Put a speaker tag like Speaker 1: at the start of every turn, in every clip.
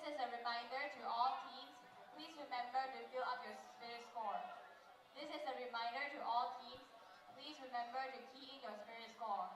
Speaker 1: is a reminder to all teams, please remember to fill up your spirit score. This is a reminder to all teams, please remember to key in your spirit score.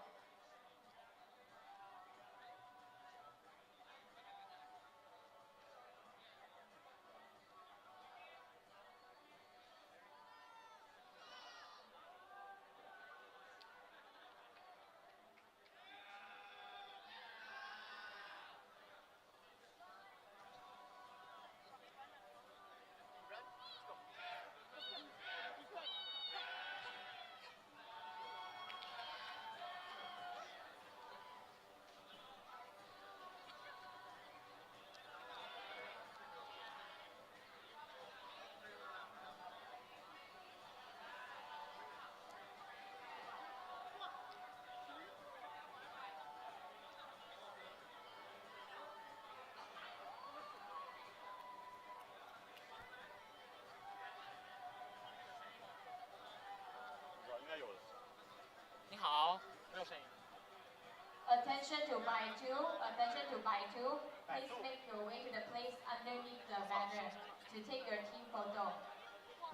Speaker 1: Attention to by two, attention to by two. Please make your way to the place underneath the banner to take your team photo.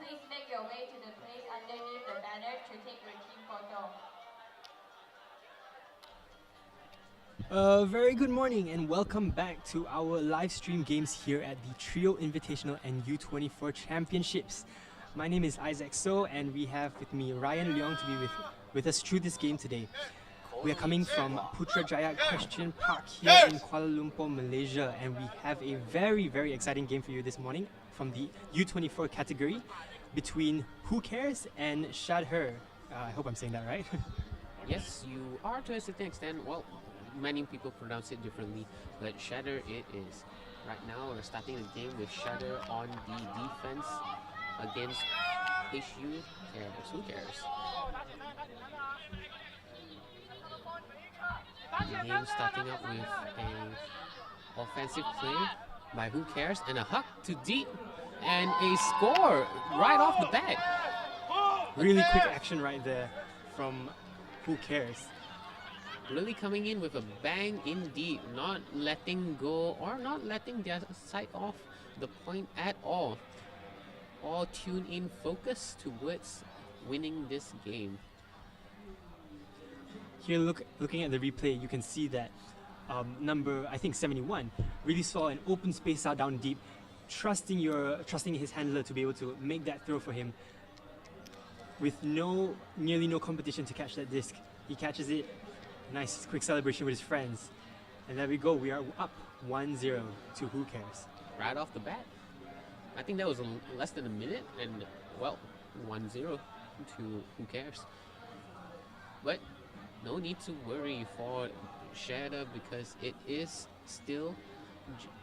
Speaker 1: Please make your way to the place underneath the banner to take your team photo.
Speaker 2: Very good morning and welcome back to our live stream games here at the Trio Invitational and U24 Championships. My name is Isaac So and we have with me Ryan Leong to be with us through this game today. We are coming from Putrajaya Question Park here in Kuala Lumpur, Malaysia, and we have a very exciting game for you this morning from the U24 category between Who Cares and Shadder. I hope I'm saying that right.
Speaker 3: Yes, you are to a certain extent. Well, many people pronounce it differently, but Shadder it is. Right now we're starting the game with Shadder on the defense against HU Cares. Who Cares? The game starting up with a offensive play by Who Cares and a huck to deep and a score right off the bat.
Speaker 2: Really quick action right there from Who Cares.
Speaker 3: Really coming in with a bang indeed, not letting go or not letting their side off the point at all. All tuned in, focus towards winning this game.
Speaker 2: Here, looking at the replay, you can see that number, I think 71, really saw an open space out down deep, trusting his handler to be able to make that throw for him. With nearly no competition to catch that disc, he catches it. Nice quick celebration with his friends, and there we go. We are up 1-0 to Who Cares.
Speaker 3: Right off the bat, I think that was less than a minute, and well, 1-0 to Who Cares. But no need to worry for Shadder because it is still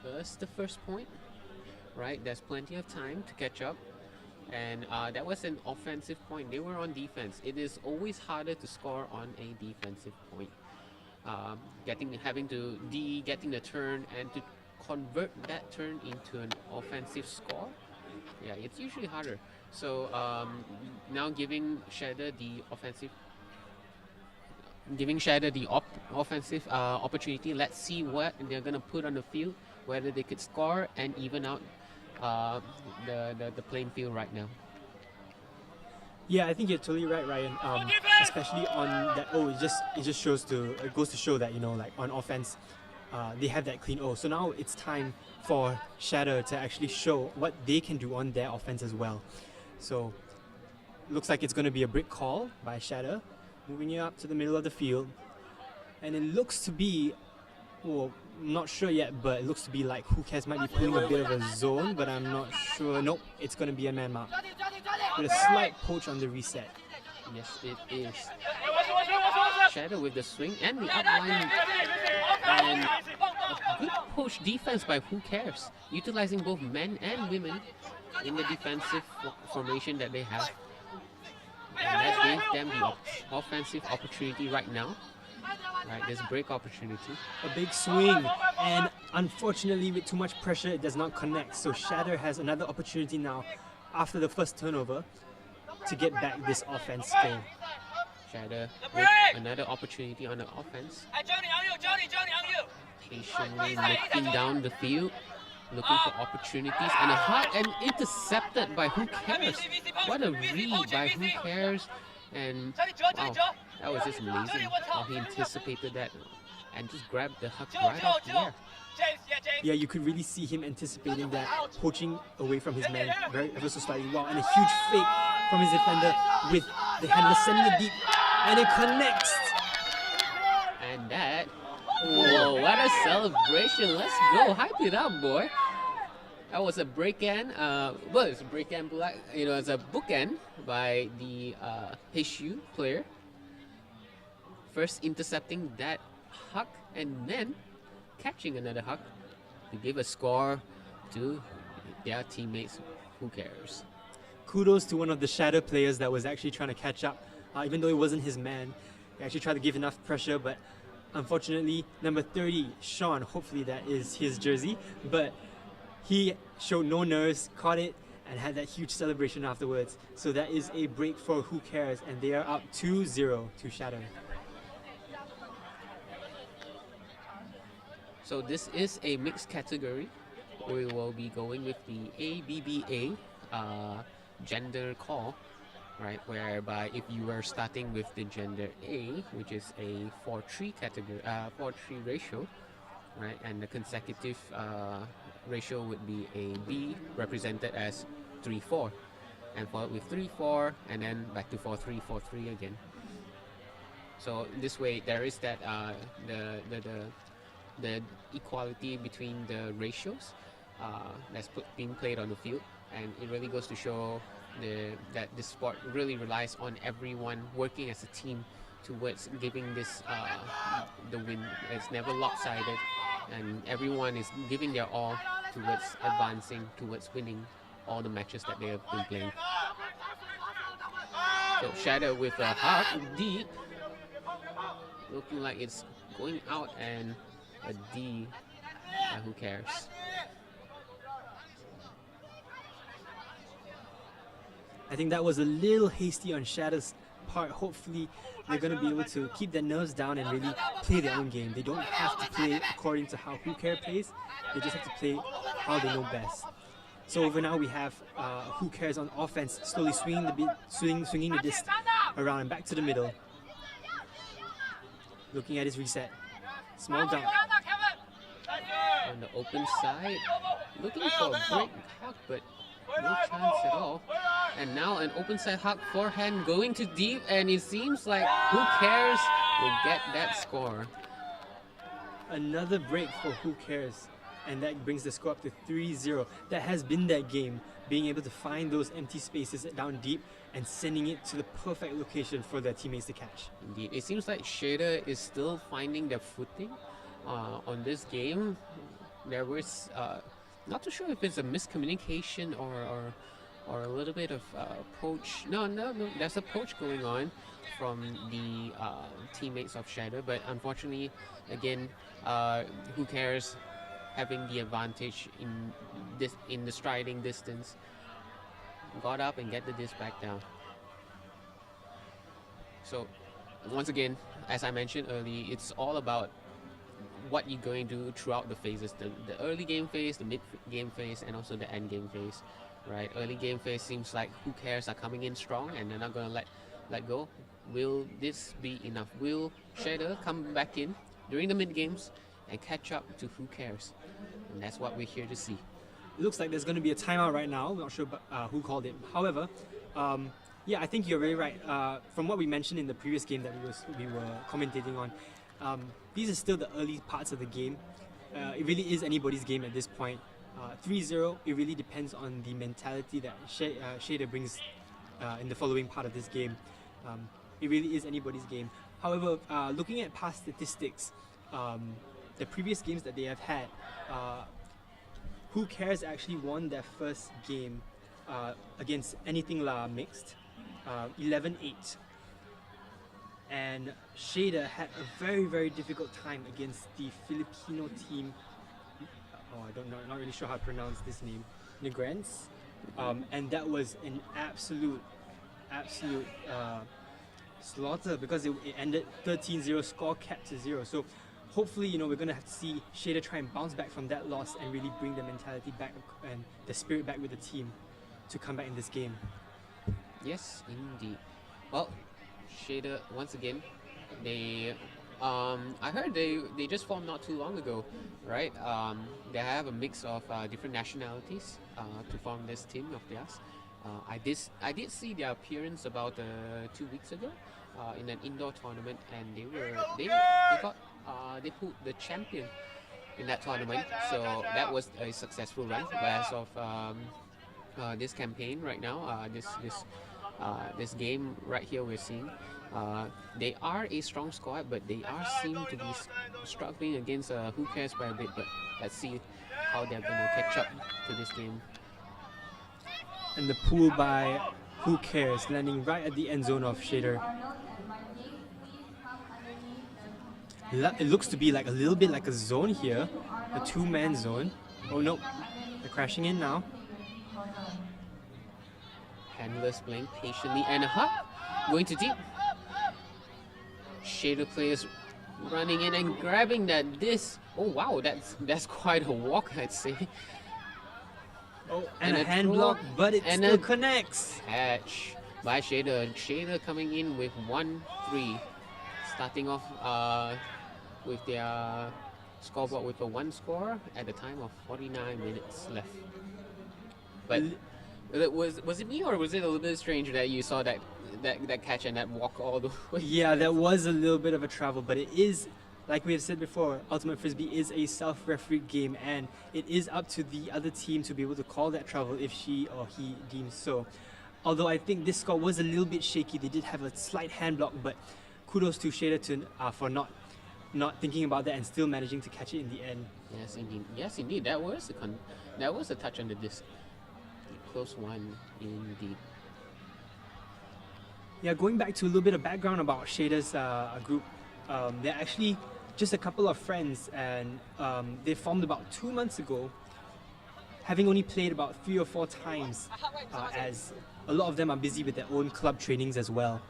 Speaker 3: just the first point, right? There's plenty of time to catch up, and that was an offensive point. They were on defense. It is always harder to score on a defensive point. Getting the turn and to convert that turn into an offensive score, yeah, it's usually harder. So now giving Shadder the offensive opportunity. Let's see what they're gonna put on the field, whether they could score and even out the playing field right now.
Speaker 2: Yeah, I think you're totally right, Ryan. Especially on that. It just goes to show that, you know, like on offense, they have that clean O. So now it's time for Shadder to actually show what they can do on their offense as well. So looks like it's going to be a brick call by Shadder, moving it up to the middle of the field, and it looks to be, well, not sure yet, but it looks to be like Who Cares might be pulling a bit of a zone, but I'm not sure. Nope, it's going to be a man mark with a slight poach on the reset.
Speaker 3: Yes, it is. Shadder with the swing and the upline, and a good push defense by Who Cares, utilizing both men and women in the defensive formation that they have. And that gave them the offensive opportunity right now. Right, this break opportunity.
Speaker 2: A big swing, and unfortunately with too much pressure it does not connect. So Shadder has another opportunity now after the first turnover to get back this offense goal.
Speaker 3: Shadder with another opportunity on the offense. Patiently looking down the field, looking for opportunities, and a hug and intercepted by Who Cares. What a read by Who Cares, and wow, that was just amazing how he anticipated that and just grabbed the hug right off the air.
Speaker 2: Yeah, you could really see him anticipating that, poaching away from his man ever so slightly. Wow, and a huge fake from his defender with the handler sending it deep, and it connects.
Speaker 3: And that, whoa, what a celebration. Let's go, hype it up, boy. That was a break-end, well, it's a break-end, it's a bookend by the HU player. First intercepting that huck and then catching another huck to give a score to their teammates. Who Cares?
Speaker 2: Kudos to one of the Shadder players that was actually trying to catch up, even though it wasn't his man. He actually tried to give enough pressure, but unfortunately, number 30, Sean, hopefully that is his jersey, but he showed no nerves, caught it, and had that huge celebration afterwards. So that is a break for Who Cares, and they are up 2-0 to Shadder.
Speaker 3: So this is a mixed category. We will be going with the ABBA gender call, right? Whereby if you are starting with the gender A, which is a 4-3 category, 4-3 ratio, right? And the consecutive ratio would be a B, represented as 3-4, and followed with 3-4, and then back to 4-3, 4-3 again. So this way there is that the equality between the ratios that's being played on the field, and it really goes to show that this sport really relies on everyone working as a team towards giving this the win. It's never lopsided, and everyone is giving their all towards advancing, towards winning all the matches that they have been playing. So Shadder with a hug deep, looking like it's going out, and a D. Who Cares?
Speaker 2: I think that was a little hasty on Shadder's part. Hopefully they're going to be able to keep their nerves down and really play their own game. They don't have to play according to how Who Cares plays. They just have to play how they know best. So over now we have Who Cares on offense, slowly swinging the disc around and back to the middle. Looking at his reset. Small dunk.
Speaker 3: On the open side, looking for a break hug, but no chance at all. And now an open side hug forehand going to deep, and it seems like Who Cares will get that score.
Speaker 2: Another break for Who Cares, and that brings the score up to 3-0. That has been that game, being able to find those empty spaces down deep and sending it to the perfect location for their teammates to catch.
Speaker 3: Indeed, it seems like Shadder is still finding their footing on this game. There was not too sure if it's a miscommunication or a little bit of poach. No, there's a poach going on from the teammates of Shadder, but unfortunately, again, Who Cares having the advantage in the striding distance, got up and get the disc back down. So once again, as I mentioned earlier, it's all about what you're going to do throughout the phases, the early game phase, the mid game phase, and also the end game phase, right? Early game phase seems like Who Cares are coming in strong and they're not going to let go. Will this be enough? Will Shadder come back in during the mid games and catch up to Who Cares? And that's what we're here to see.
Speaker 2: It looks like there's going to be a timeout right now. I'm not sure who called it. However, yeah, I think you're very right. From what we mentioned in the previous game that we were commentating on, these are still the early parts of the game. It really is anybody's game at this point. 3-0, it really depends on the mentality that Shadder brings in the following part of this game. It really is anybody's game. However, looking at past statistics, the previous games that they have had, Who Cares actually won their first game against Anything La Mixed, 11-8. And Shadder had a very, very difficult time against the Filipino team. I don't know, not really sure how to pronounce this name. Negrens. And that was an absolute slaughter, because it ended 13-0, score capped to 0. So hopefully, you know, we're going to have to see Shadder try and bounce back from that loss and really bring the mentality back and the spirit back with the team to come back in this game.
Speaker 3: Yes, indeed. Well, Shadder, once again, they I heard they just formed not too long ago, right? They have a mix of different nationalities to form this team of theirs. I did see their appearance about 2 weeks ago in an indoor tournament, and they pulled the champion in that tournament. So that was a successful run. But as of this campaign right now, this game right here we're seeing, they are a strong squad, but they seem to be struggling against Who Cares by a bit. But let's see how they're gonna catch up to this game.
Speaker 2: And the pull by Who Cares, landing right at the end zone of Shadder. It looks to be like a little bit like a zone here, a two-man zone. Oh no, they're crashing in now.
Speaker 3: Handlers playing patiently, and a hug going to deep. Shadder players running in and grabbing that disc. Oh wow, that's quite a walk, I'd say.
Speaker 2: Oh, and a hand block, but it still connects.
Speaker 3: Catch by Shadder. Shadder coming in with 1-3, starting off with their scoreboard with a 1 score at the time of 49 minutes left. But was it me, or was it a little bit strange that you saw that catch and that walk all the way?
Speaker 2: Yeah, that was a little bit of a travel, but it is, like we have said before, Ultimate Frisbee is a self-refereed game, and it is up to the other team to be able to call that travel if she or he deems so. Although I think this score was a little bit shaky, they did have a slight hand block, but kudos to Shadder for not thinking about that and still managing to catch it in the end.
Speaker 3: Yes, indeed. Yes, indeed. That was a touch on the disc. Close one, indeed.
Speaker 2: Yeah, going back to a little bit of background about Shadder's group, they're actually just a couple of friends, and they formed about 2 months ago, having only played about 3 or 4 times, as a lot of them are busy with their own club trainings as well.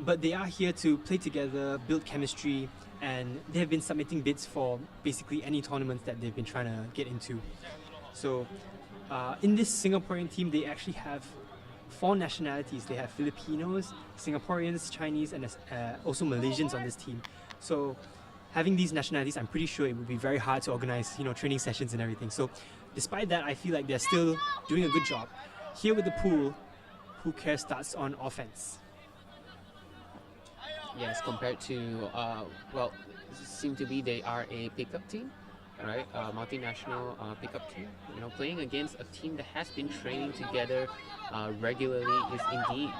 Speaker 2: But they are here to play together, build chemistry, and they have been submitting bids for basically any tournaments that they've been trying to get into. So in this Singaporean team, they actually have 4 nationalities. They have Filipinos, Singaporeans, Chinese, and also Malaysians on this team. So having these nationalities, I'm pretty sure it would be very hard to organize, training sessions and everything. So despite that, I feel like they're still doing a good job. Here with the pool, Who Cares starts on offense.
Speaker 3: Yes, compared to, seem to be they are a pickup team, right? Multinational pickup team. Playing against a team that has been training together regularly is indeed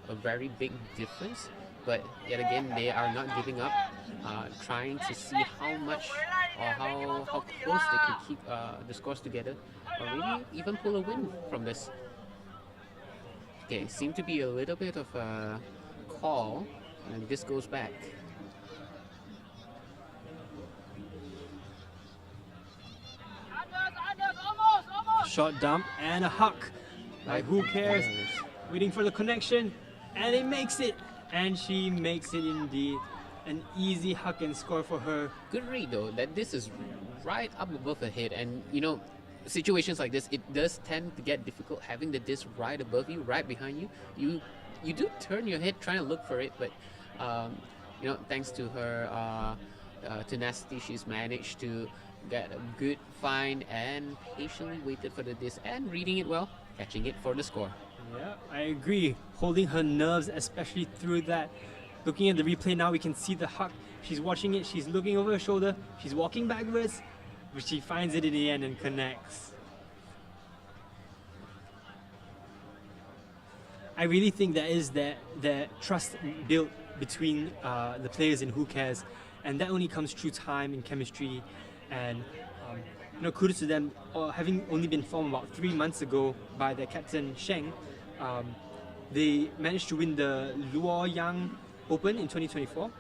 Speaker 3: a very big difference. But yet again, they are not giving up, trying to see how much or how close they can keep the scores together, or maybe even pull a win from this. Okay, seem to be a little bit of a call, and this goes back.
Speaker 2: Short dump and a huck. Like, Who Cares? Waiting for the connection, and it makes it. And she makes it indeed. An easy huck and score for her.
Speaker 3: Good read though, that this is right up above her head, and situations like this, it does tend to get difficult having the disc right above you, right behind you. You do turn your head trying to look for it, but thanks to her tenacity, she's managed to get a good find and patiently waited for the disc and reading it well, catching it for the score.
Speaker 2: Yeah, I agree. Holding her nerves, especially through that. Looking at the replay now, we can see the huck. She's watching it, she's looking over her shoulder, she's walking backwards, but she finds it in the end and connects. I really think that is that trust built between the players in Who Cares, and that only comes through time and chemistry. And kudos to them, having only been formed about 3 months ago by their captain Sheng. They managed to win the Luoyang Open in 2024.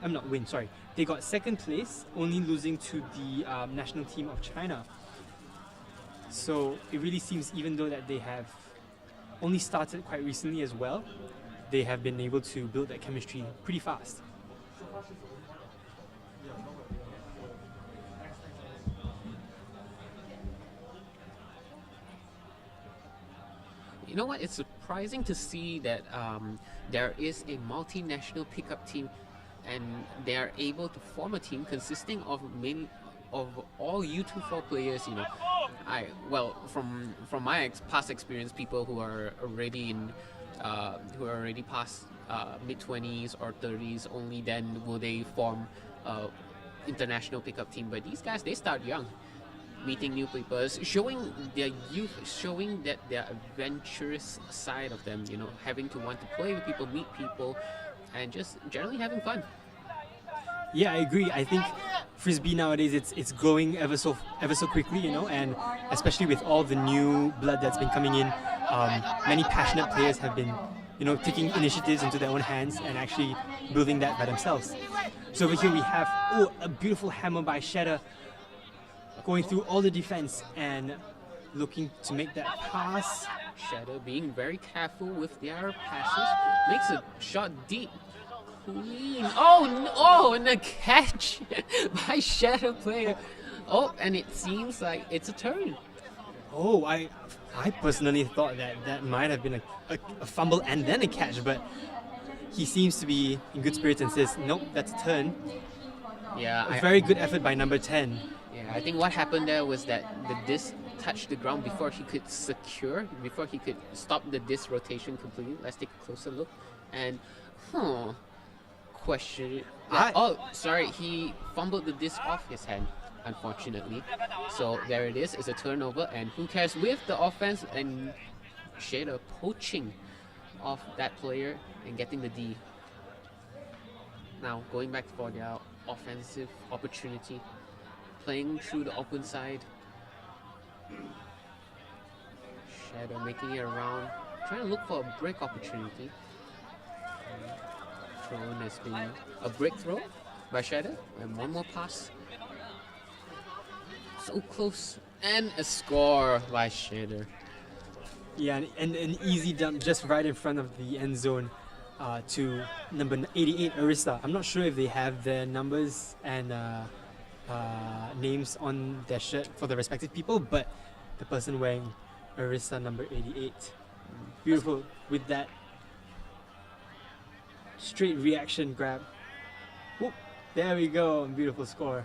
Speaker 2: They got 2nd place, only losing to the national team of China. So it really seems, even though that they have only started quite recently as well, they have been able to build that chemistry pretty fast.
Speaker 3: You know what? It's surprising to see that there is a multinational pickup team, and they are able to form a team consisting of many of all U24 players. You know, from my past experience, people who are already in who are already past mid-20s or 30s, only then will they form a international pickup team. But these guys, they start young, meeting new people, showing their youth, showing that their adventurous side of them, you know, having to want to play with people, meet people, and just generally having fun.
Speaker 2: Yeah, I agree. I think frisbee nowadays it's growing ever so quickly, you know, and especially with all the new blood that's been coming in, many passionate players have been, you know, taking initiatives into their own hands and actually building that by themselves. So over here we have a beautiful hammer by Shadder, going through all the defense and looking to make that pass.
Speaker 3: Shadder being very careful with their passes, makes a shot deep. Clean. Oh, and a catch by Shadder player. Oh, and it seems like it's a turn.
Speaker 2: Oh, I personally thought that might have been a fumble and then a catch, but he seems to be in good spirits and says, nope, that's a turn.
Speaker 3: Yeah,
Speaker 2: A very good effort by number 10.
Speaker 3: Yeah, I think what happened there was that the disc touched the ground before he could before he could stop the disc rotation completely. Let's take a closer look. And, question. Sorry, he fumbled the disc off his hand, unfortunately. So there it is, it's a turnover, and who cares with the offense and Shadder poaching off that player and getting the D. Now going back for their offensive opportunity, playing through the open side. Shadder making it around, trying to look for a break opportunity. Thrown has been a break throw by Shadder, and one more pass. So close, and a score by Shadder.
Speaker 2: Yeah, and an easy dump just right in front of the end zone to number 88, Arista. I'm not sure if they have their numbers and names on their shirt for the respective people, but the person wearing Arista number 88. Beautiful with that straight reaction grab. Whoop, there we go, beautiful score.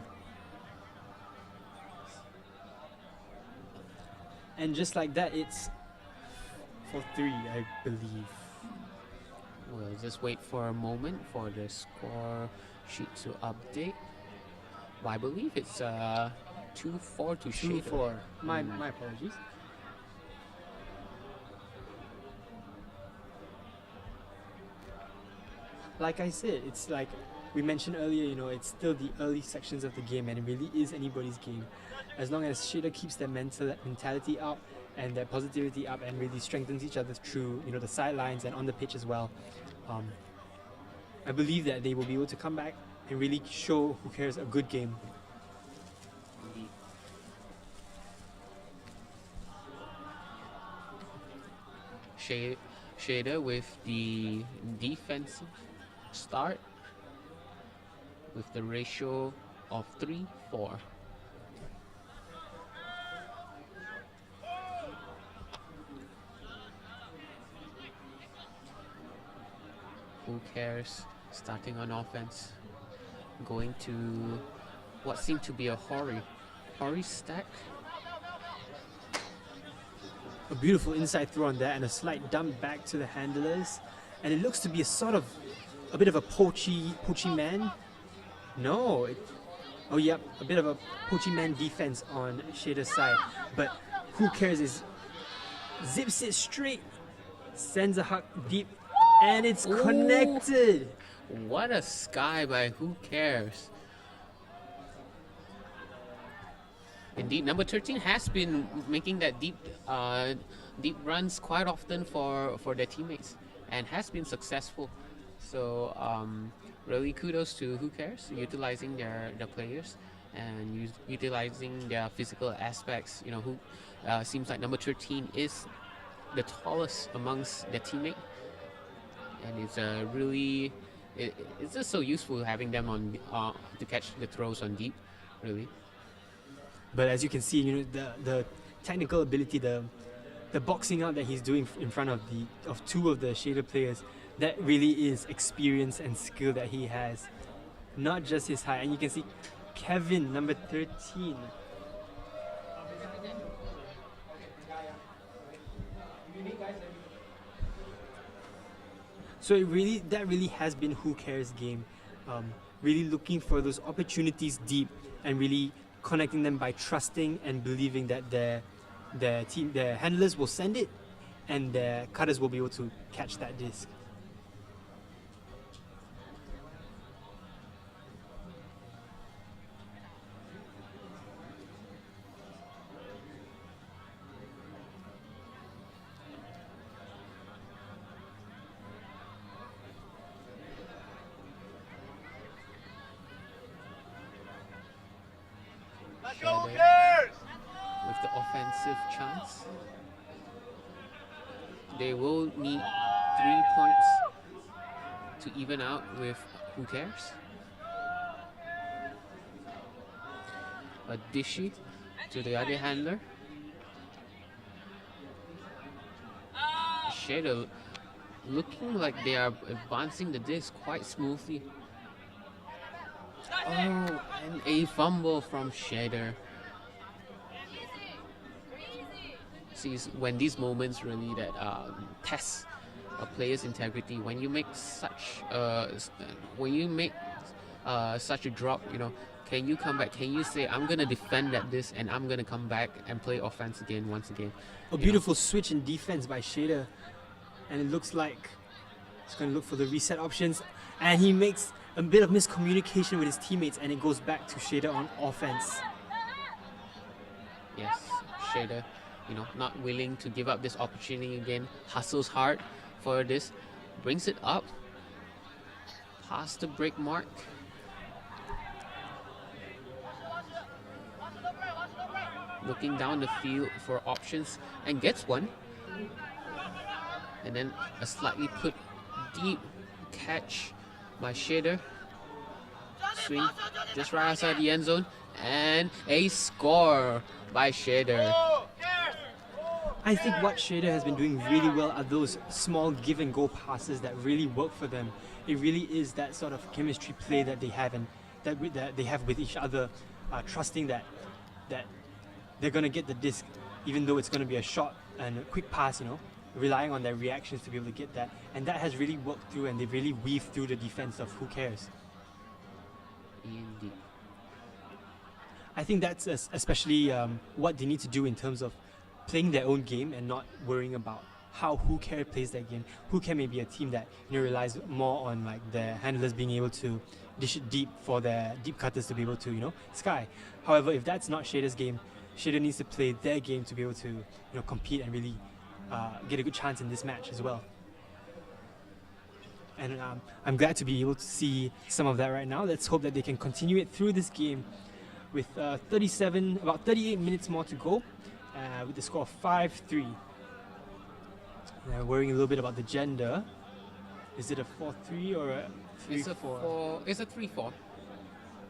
Speaker 2: And just like that, it's 4-3, I believe.
Speaker 3: We'll just wait for a moment for the score sheet to update. Well, I believe it's 2-4 to Shadder.
Speaker 2: 2-4. My apologies. Like I said, it's like we mentioned earlier, you know, it's still the early sections of the game, and it really is anybody's game. As long as Shadder keeps their mentality up and their positivity up and really strengthens each other through, you know, the sidelines and on the pitch as well, I believe that they will be able to come back and really show Who Cares a good game.
Speaker 3: Shadder with the defensive start with the ratio of 3-4. Who Cares starting on offense, going to what seemed to be a Hori stack.
Speaker 2: A beautiful inside throw on that and a slight dump back to the handlers, and it looks to be a bit of a poachy man. No, a bit of a poachy man defense on Shadder's side, but Who Cares is zips it straight, sends a huck deep, and it's connected.
Speaker 3: What a sky by Who Cares. Indeed, number 13 has been making that deep runs quite often for their teammates and has been successful. So really kudos to Who Cares, utilizing their players and utilizing their physical aspects. You know, who seems like number 13 is the tallest amongst their teammate, and it's really It's just so useful having them on to catch the throws on deep, really.
Speaker 2: But as you can see, the technical ability, the boxing out that he's doing in front of two of the Shadder players, that really is experience and skill that he has, not just his height. And you can see Kevin, number 13. So that really has been Who Cares game, really looking for those opportunities deep and really connecting them by trusting and believing that their handlers will send it and their cutters will be able to catch that disc.
Speaker 3: Shadder with the offensive chance. They will need 3 points to even out with Who Cares. A dishy to the other handler. Shadder looking like they are advancing the disc quite smoothly. Oh, and a fumble from Shadder. See, when these moments really that test a player's integrity. When you make such such a drop, can you come back? Can you say, I'm gonna defend at this and I'm gonna come back and play offense again once again?
Speaker 2: A beautiful switch in defense by Shadder, and it looks like he's gonna look for the reset options, and he makes a bit of miscommunication with his teammates, and it goes back to Shadder on offense.
Speaker 3: Yes, Shadder, not willing to give up this opportunity again, hustles hard for this, brings it up, past the break mark. Looking down the field for options and gets one. And then a slightly put deep catch by Shadder. Swing just right outside the end zone, and a score by Shadder.
Speaker 2: I think what Shadder has been doing really well are those small give and go passes that really work for them. It really is that sort of chemistry play that they have, and that they have with each other, trusting that they're gonna get the disc, even though it's gonna be a short and a quick pass, relying on their reactions to be able to get that. And that has really worked through, and they really weave through the defense of Who Cares.
Speaker 3: Indeed.
Speaker 2: I think that's especially what they need to do in terms of playing their own game and not worrying about how Who Care plays that game. Who Care may be a team that relies more on like their handlers being able to dish it deep for their deep cutters to be able to sky. However, if that's not Shadder's game, Shadder needs to play their game to be able to compete and really get a good chance in this match as well. And I'm glad to be able to see some of that right now. Let's hope that they can continue it through this game with about 38 minutes more to go, with the score of 5-3. Worrying a little bit about the gender. Is it a 4-3 or a 3-4?
Speaker 3: It's a 3-4.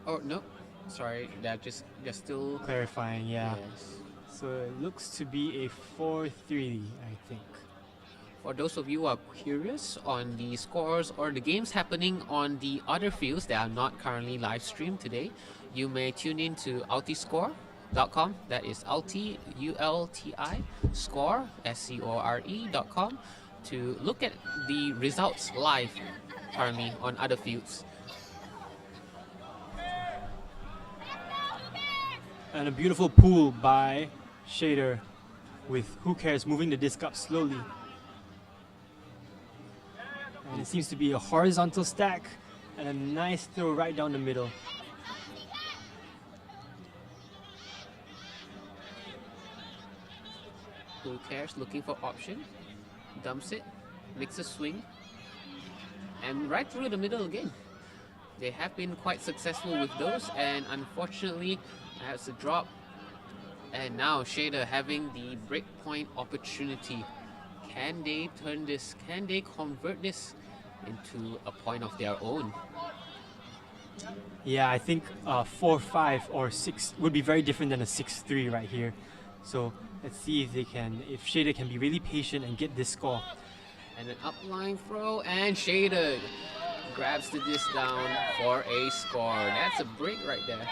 Speaker 3: Oh no, sorry, they're just still
Speaker 2: clarifying. Yeah.
Speaker 3: Yes.
Speaker 2: So it looks to be a 4-3, I think.
Speaker 3: For those of you who are curious on the scores or the games happening on the other fields that are not currently live streamed today, you may tune in to ultiscore.com. That is ulti, U-L-T-I, score, S-C-O-R-E.com, to look at the results live currently on other fields.
Speaker 2: And a beautiful pull by Shadder, with Who Cares moving the disc up slowly. And it seems to be a horizontal stack and a nice throw right down the middle.
Speaker 3: Who Cares looking for option, dumps it, makes a swing, and right through the middle again. They have been quite successful with those, and unfortunately has a drop. And now Shadder having the breakpoint opportunity. Can they turn this? Can they convert this into a point of their own.
Speaker 2: Yeah, I think 4-5 or 6 would be very different than a 6-3 right here. So let's see if if Shadder can be really patient and get this score.
Speaker 3: And an upline throw, and Shadder grabs the disc down for a score. That's a break right there.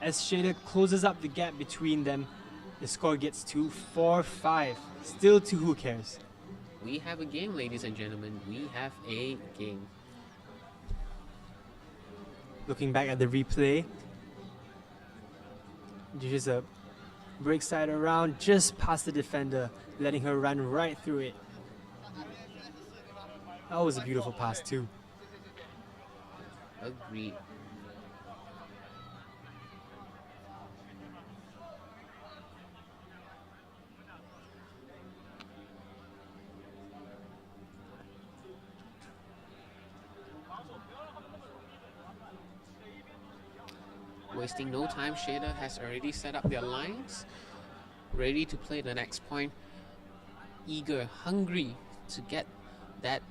Speaker 2: As Shadder closes up the gap between them, the score gets to 4-5. Still to Who Cares.
Speaker 3: We have a game, ladies and gentlemen. We have a game.
Speaker 2: Looking back at the replay, just a break side around just past the defender, letting her run right through it. That was a beautiful pass too.
Speaker 3: Agreed. Wasting no time, Shadder has already set up their lines, ready to play the next point, eager, hungry to get that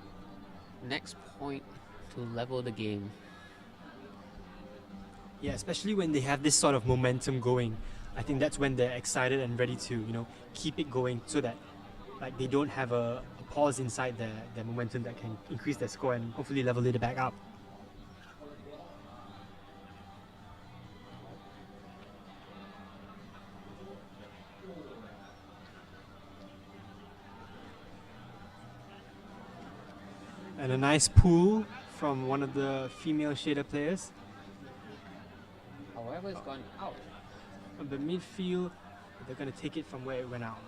Speaker 3: next point to level the game.
Speaker 2: Yeah, especially when they have this sort of momentum going. I think that's when they're excited and ready to, keep it going so that like they don't have a pause inside their momentum that can increase their score and hopefully level it back up. And a nice pull from one of the female Shadder players.
Speaker 3: However, it's gone out.
Speaker 2: On the midfield, they're going to take it from where it went out.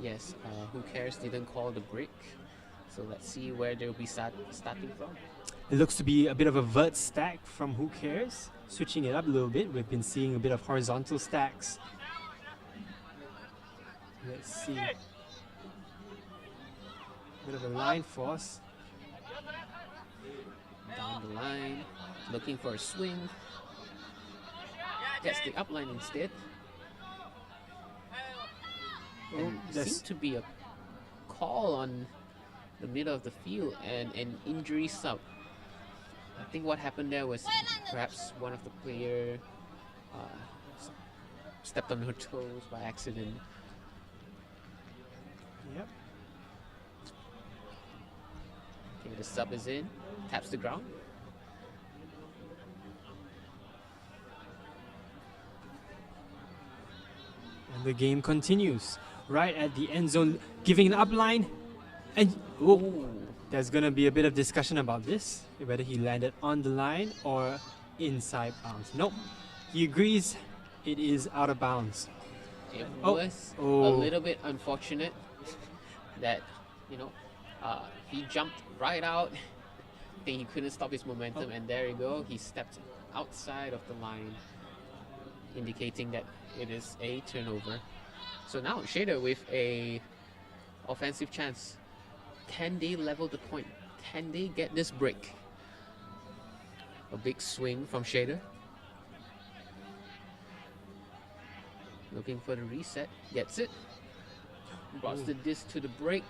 Speaker 3: Yes, Who Cares didn't call the break. So let's see where they'll be starting from.
Speaker 2: It looks to be a bit of a vert stack from Who Cares. Switching it up a little bit, we've been seeing a bit of horizontal stacks. Let's see. Bit of a line force.
Speaker 3: Down the line, looking for a swing. Gets the upline instead. And seems to be a call on the middle of the field and an injury sub. I think what happened there was perhaps one of the player stepped on her toes by accident.
Speaker 2: Yep.
Speaker 3: Okay, the sub is in, taps the ground.
Speaker 2: And the game continues. Right at the end zone, giving an upline. And there's going to be a bit of discussion about this, whether he landed on the line or inside bounds. Nope, he agrees it is out of bounds.
Speaker 3: It was a little bit unfortunate that, he jumped right out. I think he couldn't stop his momentum, and there you go, he stepped outside of the line, indicating that it is a turnover. So now Shadder with a offensive chance. Can they level the point? Can they get this break? A big swing from Shadder. Looking for the reset. Gets it. Brought the disc to the break.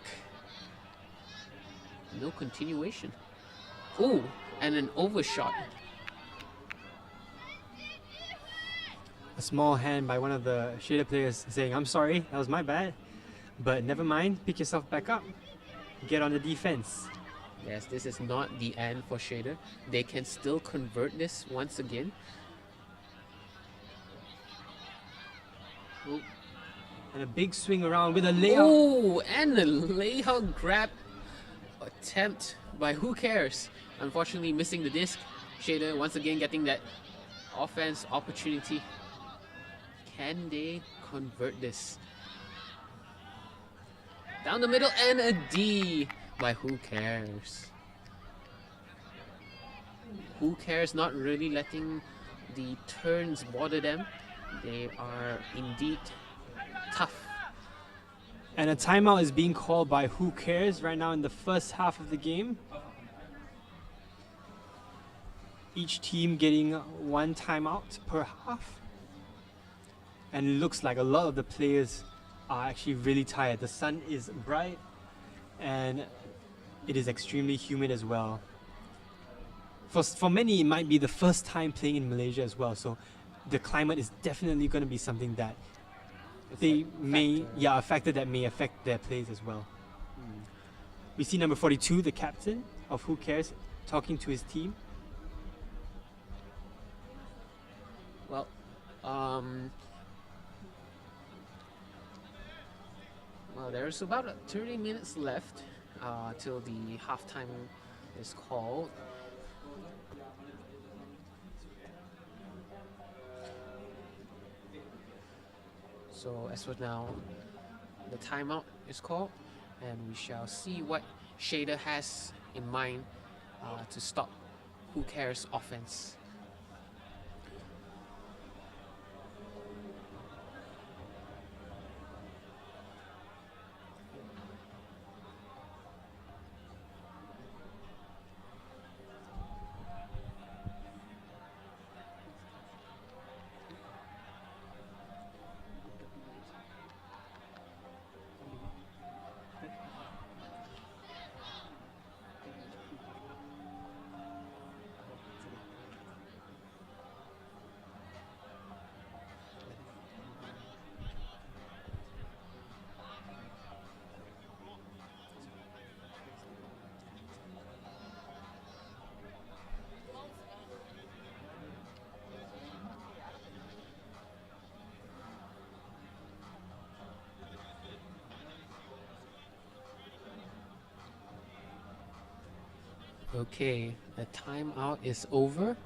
Speaker 3: No continuation. Ooh, and an overshot.
Speaker 2: A small hand by one of the Shadder players saying, "I'm sorry, that was my bad. But never mind, pick yourself back up. Get on the defense."
Speaker 3: Yes, this is not the end for Shadder. They can still convert this once again.
Speaker 2: Ooh. And a big swing around with a layout.
Speaker 3: Oh, and a layout grab attempt by Who Cares. Unfortunately missing the disc. Shadder once again getting that offense opportunity. Can they convert this? Down the middle and a D by Who Cares. Who Cares not really letting the turns bother them. They are indeed tough.
Speaker 2: And a timeout is being called by Who Cares right now in the first half of the game. Each team getting one timeout per half. And it looks like a lot of the players are actually really tired. The sun is bright and it is extremely humid as well. For many, it might be the first time playing in Malaysia as well, so the climate is definitely going to be something that a factor that may affect their plays as well. We see number 42, the captain of Who Cares, talking to his team.
Speaker 3: Well, there's about 30 minutes left till the halftime is called. So as for now, the timeout is called, and we shall see what Shadder has in mind to stop Who Cares offense. Okay, the timeout is over.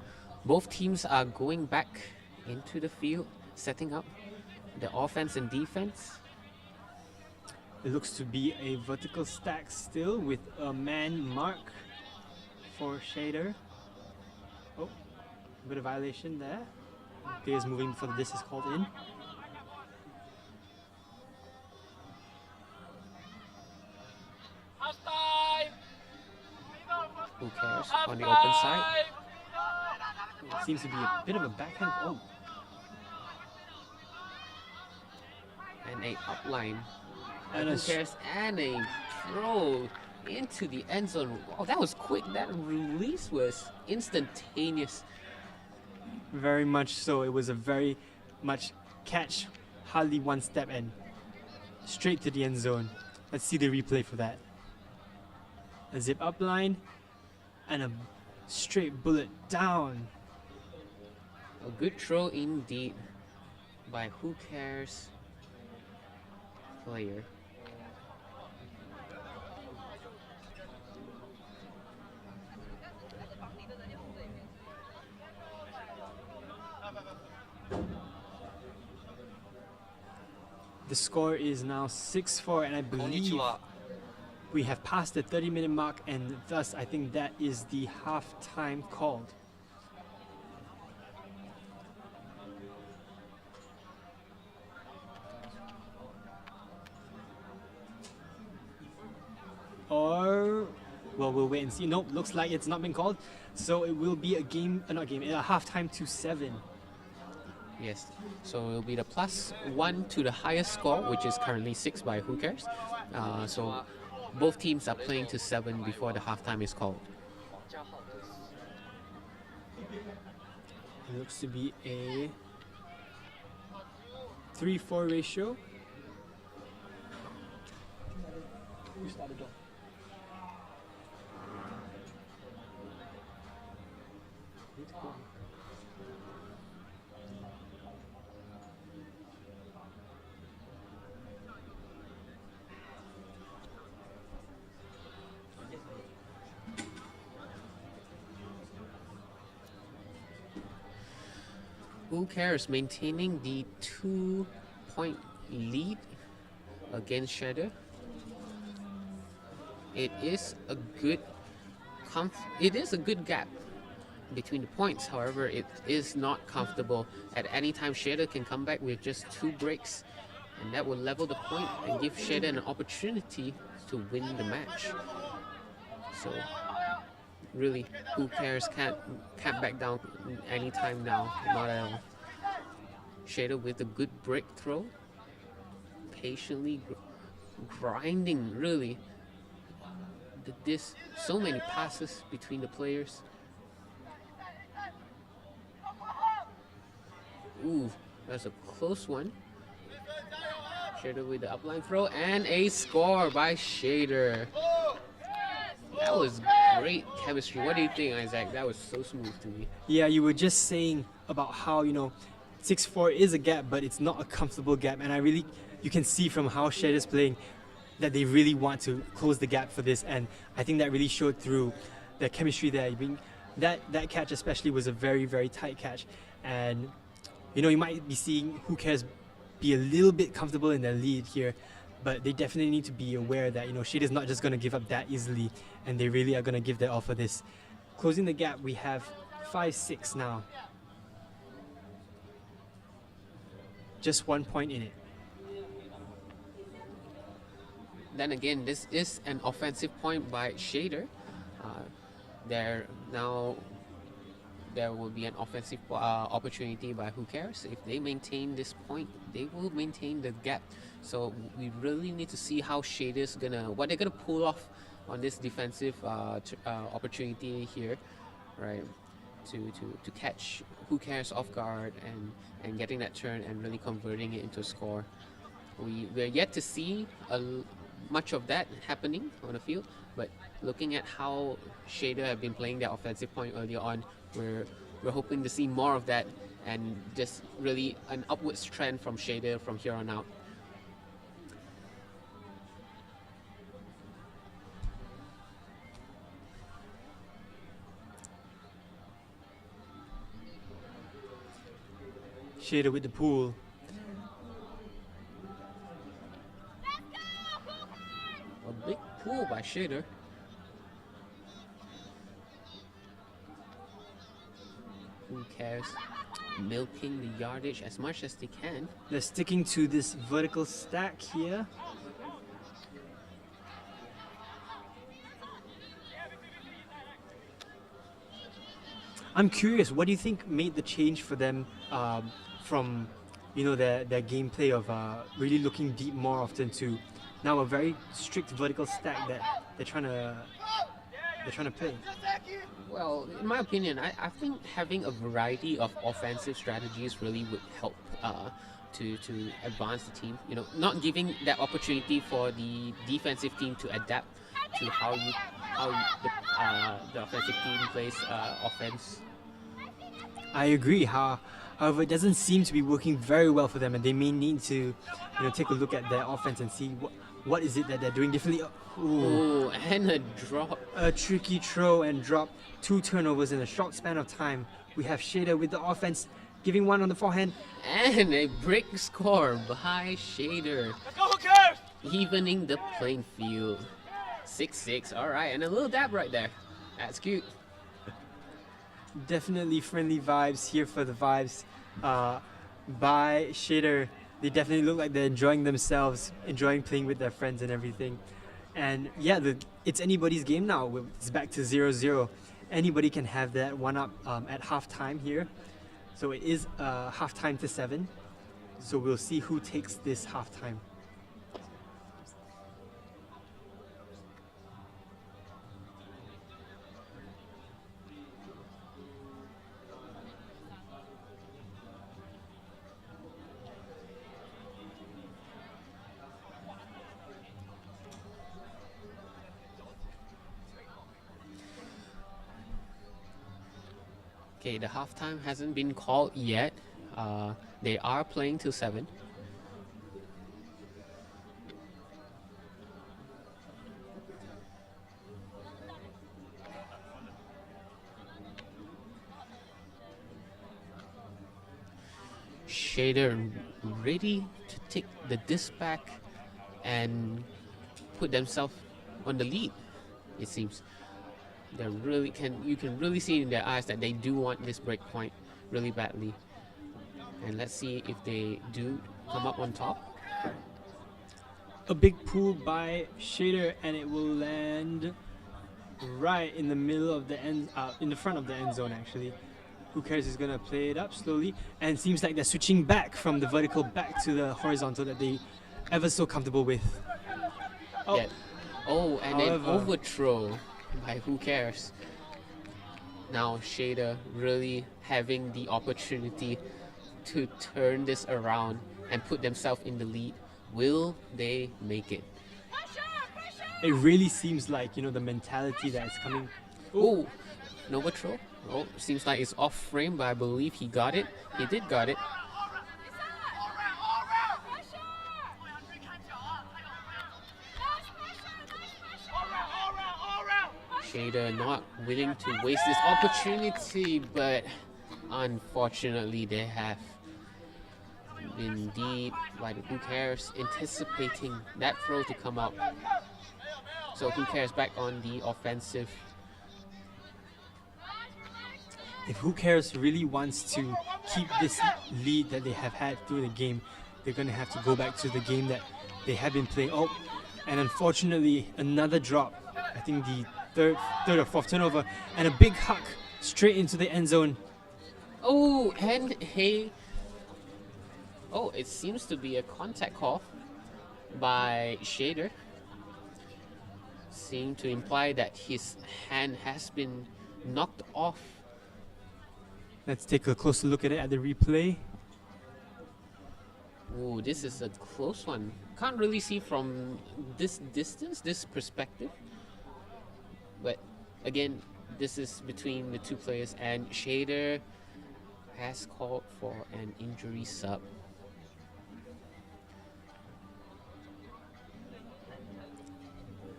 Speaker 3: Both teams are going back into the field, setting up the offense and defense.
Speaker 2: It looks to be a vertical stack still with a man mark for Shadder. Oh, a bit of violation there. Players moving before this is called in.
Speaker 3: Who Cares on the open side?
Speaker 2: It seems to be a bit of a backhand. Oh,
Speaker 3: And a upline.
Speaker 2: and
Speaker 3: Who
Speaker 2: a
Speaker 3: Cares? And a throw into the end zone. Oh, that was quick. That release was instantaneous.
Speaker 2: very much so. It was a very much catch, hardly one step and straight to the end zone. Let's see the replay for that. A zip up line and a straight bullet down.
Speaker 3: A good throw indeed by Who Cares player.
Speaker 2: The score is now 6-4, and I believe we have passed the 30-minute mark, and thus I think that is the halftime called. Or, well, we'll wait and see. Nope, looks like it's not been called, so it will be a halftime to 7.
Speaker 3: Yes, so it will be the +1 to the highest score, which is currently 6 by Who Cares. So both teams are playing to 7 before the halftime is called.
Speaker 2: It looks to be a 3-4 ratio.
Speaker 3: Who Cares maintaining the 2-point lead against Shadder. It is a good gap between the points. However, it is not comfortable. At any time, Shadder can come back with just 2 breaks, and that will level the point and give Shadder an opportunity to win the match. So really, Who Cares can't back down anytime now, not at all. Shadder with a good break throw, patiently grinding really this so many passes between the players. Ooh, that's a close one. Shadder with the upline throw and a score by Shadder. That was great chemistry. What do you think, Isaac? That was so smooth to me.
Speaker 2: Yeah, you were just saying about how, 6-4 is a gap, but it's not a comfortable gap. And you can see from how Shadder's playing that they really want to close the gap for this. And I think that really showed through the chemistry there. That catch especially was a very, very tight catch. And, you might be seeing Who Cares be a little bit comfortable in their lead here. But they definitely need to be aware that, Shadder's not just going to give up that easily. And they really are going to give their all for this. Closing the gap, we have 5-6 now. Just 1 point in it.
Speaker 3: Then again, this is an offensive point by Shadder. There will be an offensive opportunity by Who Cares. If they maintain this point, they will maintain the gap. So we really need to see how Shadder's what they're gonna pull off on this defensive opportunity here, right? To catch Who Cares off guard and getting that turn and really converting it into a score. We're yet to see much of that happening on the field, but looking at how Shadder have been playing their offensive point earlier on, we're hoping to see more of that and just really an upwards trend from Shadder from here on out.
Speaker 2: Shadder with the pool.
Speaker 3: A big pull by Shadder. Who Cares? Milking the yardage as much as they can.
Speaker 2: They're sticking to this vertical stack here. I'm curious, what do you think made the change for them from, their gameplay of really looking deep more often to now a very strict vertical stack that they're trying to play?
Speaker 3: Well, in my opinion, I think having a variety of offensive strategies really would help to advance the team. Not giving that opportunity for the defensive team to adapt to how the offensive team plays offense.
Speaker 2: I agree. However, it doesn't seem to be working very well for them, and they may need to, take a look at their offense and see what is it that they're doing differently.
Speaker 3: Ooh, and a drop.
Speaker 2: A tricky throw and drop. 2 turnovers in a short span of time. We have Shadder with the offense, giving one on the forehand.
Speaker 3: And a break score by Shadder.
Speaker 4: Let's go, Who Cares?
Speaker 3: Evening the playing field. 6-6, alright, and a little dab right there. That's cute.
Speaker 2: Definitely friendly vibes here for the vibes by Shadder. They definitely look like they're enjoying themselves, enjoying playing with their friends and everything. And yeah, it's anybody's game now. It's back to 0-0. Anybody can have that one up at halftime here. So it is halftime to 7. So we'll see who takes this halftime.
Speaker 3: Okay, the halftime hasn't been called yet. They are playing till 7. Shadder ready to take the disc back and put themselves on the lead, it seems. You can really see in their eyes that they do want this break point really badly. And let's see if they do come up on top.
Speaker 2: A big pull by Shadder, and it will land right in the middle of the end, in the front of the end zone actually. Who Cares is gonna play it up slowly, and it seems like they're switching back from the vertical back to the horizontal that they ever so comfortable with. Oh,
Speaker 3: Yeah. Oh, and an
Speaker 2: However-
Speaker 3: overthrow by Who Cares. Now Shadder really having the opportunity to turn this around and put themselves in the lead. Will they make it?
Speaker 2: It really seems like, the mentality that is coming.
Speaker 3: Oh, an overthrow. Oh, seems like it's off frame, but I believe he got it. He did got it. Shadder not willing to waste this opportunity, but unfortunately they have indeed, like Who Cares, anticipating that throw to come out. So Who Cares back on the offensive.
Speaker 2: If Who Cares really wants to keep this lead that they have had through the game, they're going to have to go back to the game that they have been playing. Oh, and unfortunately, another drop. I think the third or fourth turnover, and a big huck straight into the end zone.
Speaker 3: Oh, and hey. Oh, it seems to be a contact call by Shadder. Seem to imply that his hand has been knocked off.
Speaker 2: Let's take a closer look at it at the replay.
Speaker 3: Oh, this is a close one. Can't really see from this distance, this perspective. But again, this is between the two players, and Shadder has called for an injury sub.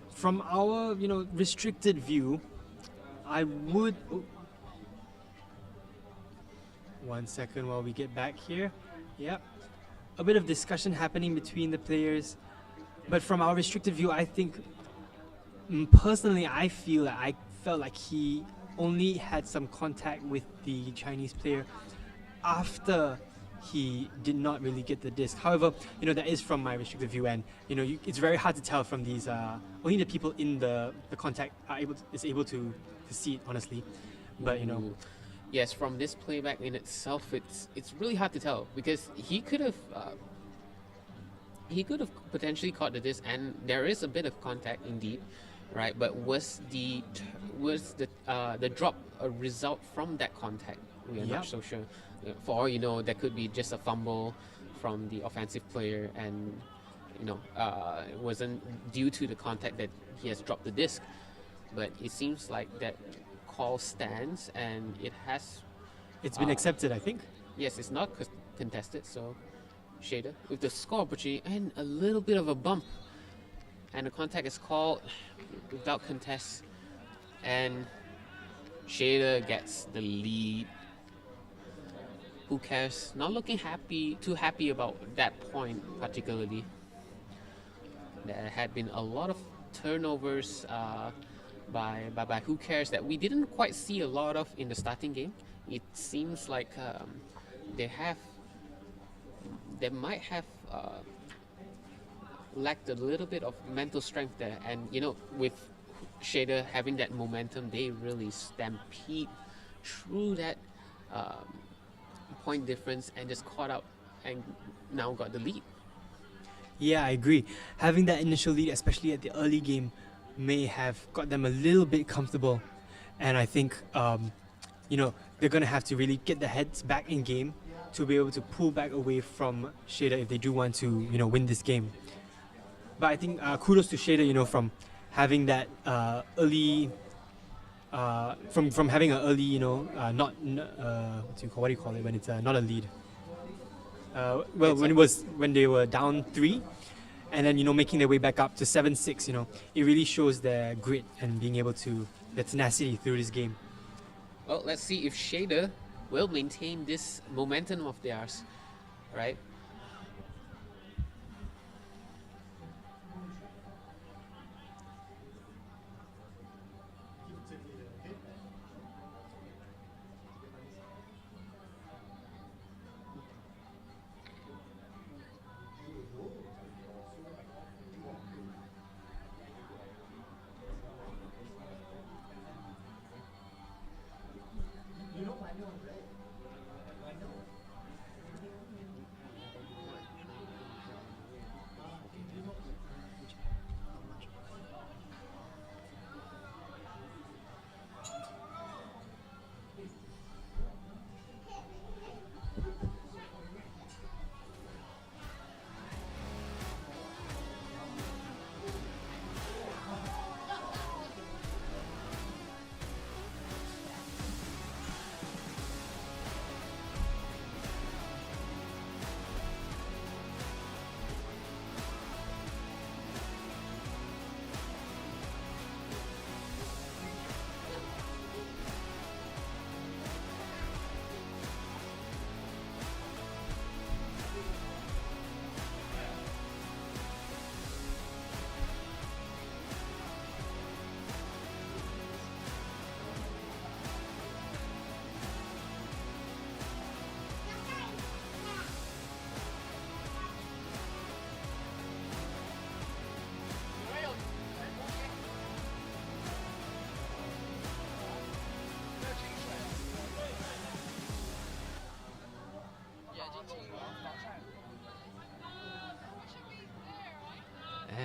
Speaker 2: From our, restricted view, I would... Oh. 1 second while we get back here. Yep. A bit of discussion happening between the players. But from our restricted view, I think... Personally, I felt like he only had some contact with the Chinese player after he did not really get the disc. However, that is from my restricted view, and it's very hard to tell from these. Only the people in the contact is able to see it, honestly. But
Speaker 3: Ooh. Yes, from this playback in itself, it's really hard to tell, because he could have potentially caught the disc, and there is a bit of contact indeed, right? But was the drop a result from that contact? We are not so sure. For all you know, that could be just a fumble from the offensive player, and it wasn't due to the contact that he has dropped the disc. But it seems like that call stands, and it's
Speaker 2: been accepted, I think.
Speaker 3: Yes, it's not contested. So Shadder with the score opportunity and a little bit of a bump, and the contact is called without contest, and Shadder gets the lead. Who Cares? Not looking too happy about that point particularly. There had been a lot of turnovers by Who Cares that we didn't quite see a lot of in the starting game. It seems like they might have lacked a little bit of mental strength there, and with Shadder having that momentum, they really stampede through that point difference and just caught up and now got the lead.
Speaker 2: Yeah, I agree. Having that initial lead, especially at the early game, may have got them a little bit comfortable, and I think they're gonna have to really get their heads back in game to be able to pull back away from Shadder if they do want to win this game. But I think kudos to Shadder, from having that early from having an early what do you call it when it's not a lead, when they were down 3, and then making their way back up to 7-6. It really shows their grit and being able to, their tenacity through this game.
Speaker 3: Well, let's see if Shadder will maintain this momentum of theirs, right?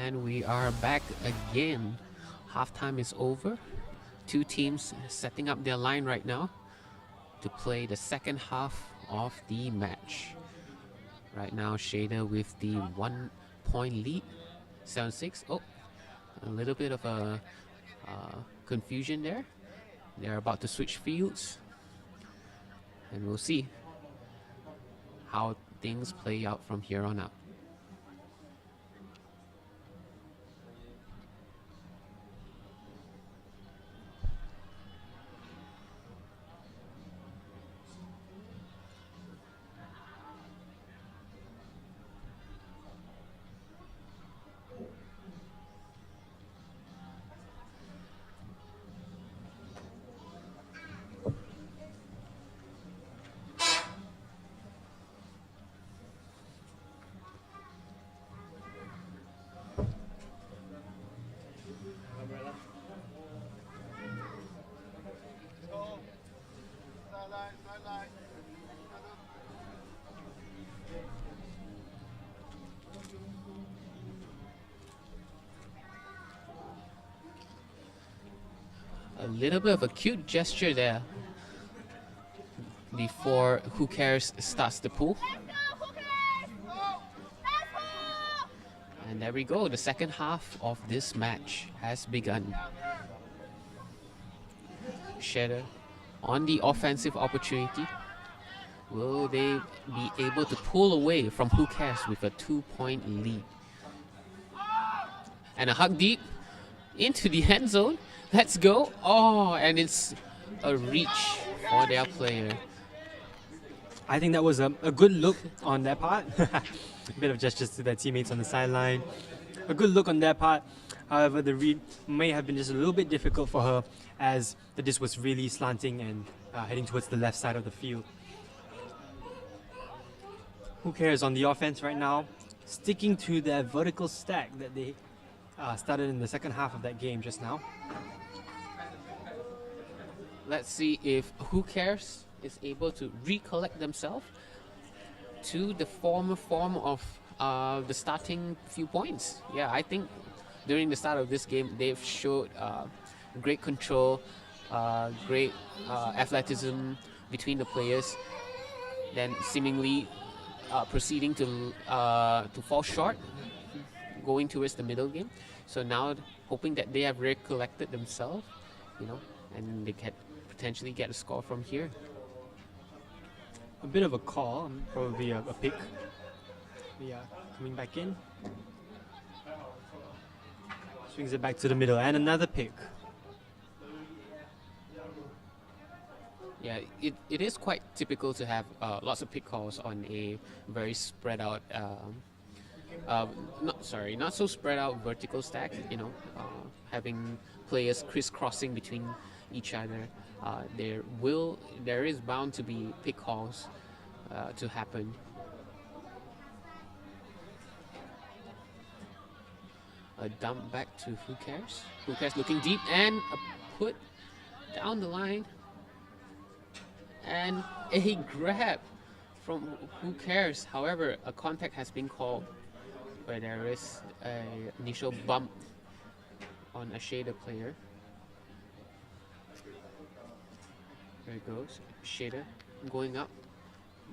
Speaker 3: And we are back again. Halftime is over. Two teams setting up their line right now to play the second half of the match. Right now, Shadder with the 1 point lead, 7-6. Oh, a little bit of a confusion there. They're about to switch fields, and we'll see how things play out from here on out. A little bit of a cute gesture there before Who Cares starts the pool. And there we go, the second half of this match has begun. Shadder on the offensive opportunity. Will they be able to pull away from Who Cares with a 2-point lead? And a hug deep into the end zone. Let's go. Oh, and it's a reach for their player.
Speaker 2: I think that was a good look on their part. A bit of gestures to their teammates on the sideline. A good look on their part. However, the read may have been just a little bit difficult for her as the disc was really slanting and heading towards the left side of the field. Who Cares on the offense right now, sticking to their vertical stack that they started in the second half of that game just now.
Speaker 3: Let's see if Who Cares is able to recollect themselves to the former form of the starting few points. Yeah, I think during the start of this game, they've showed great control, great athleticism between the players, then seemingly proceeding to fall short, going towards the middle game. So now hoping that they have recollected themselves, and they can potentially get a score from here.
Speaker 2: A bit of a call, probably a pick. Yeah, coming back in. Swings it back to the middle, and another pick.
Speaker 3: Yeah, it is quite typical to have lots of pick calls on a very spread out, not so spread out vertical stack, having players crisscrossing between each other. There is bound to be pick calls to happen. A dump back to Who Cares. Who Cares looking deep, and a put down the line. And a grab from Who Cares. However, a contact has been called where there is an initial bump on a Shadder player. There it goes. Shadder going up.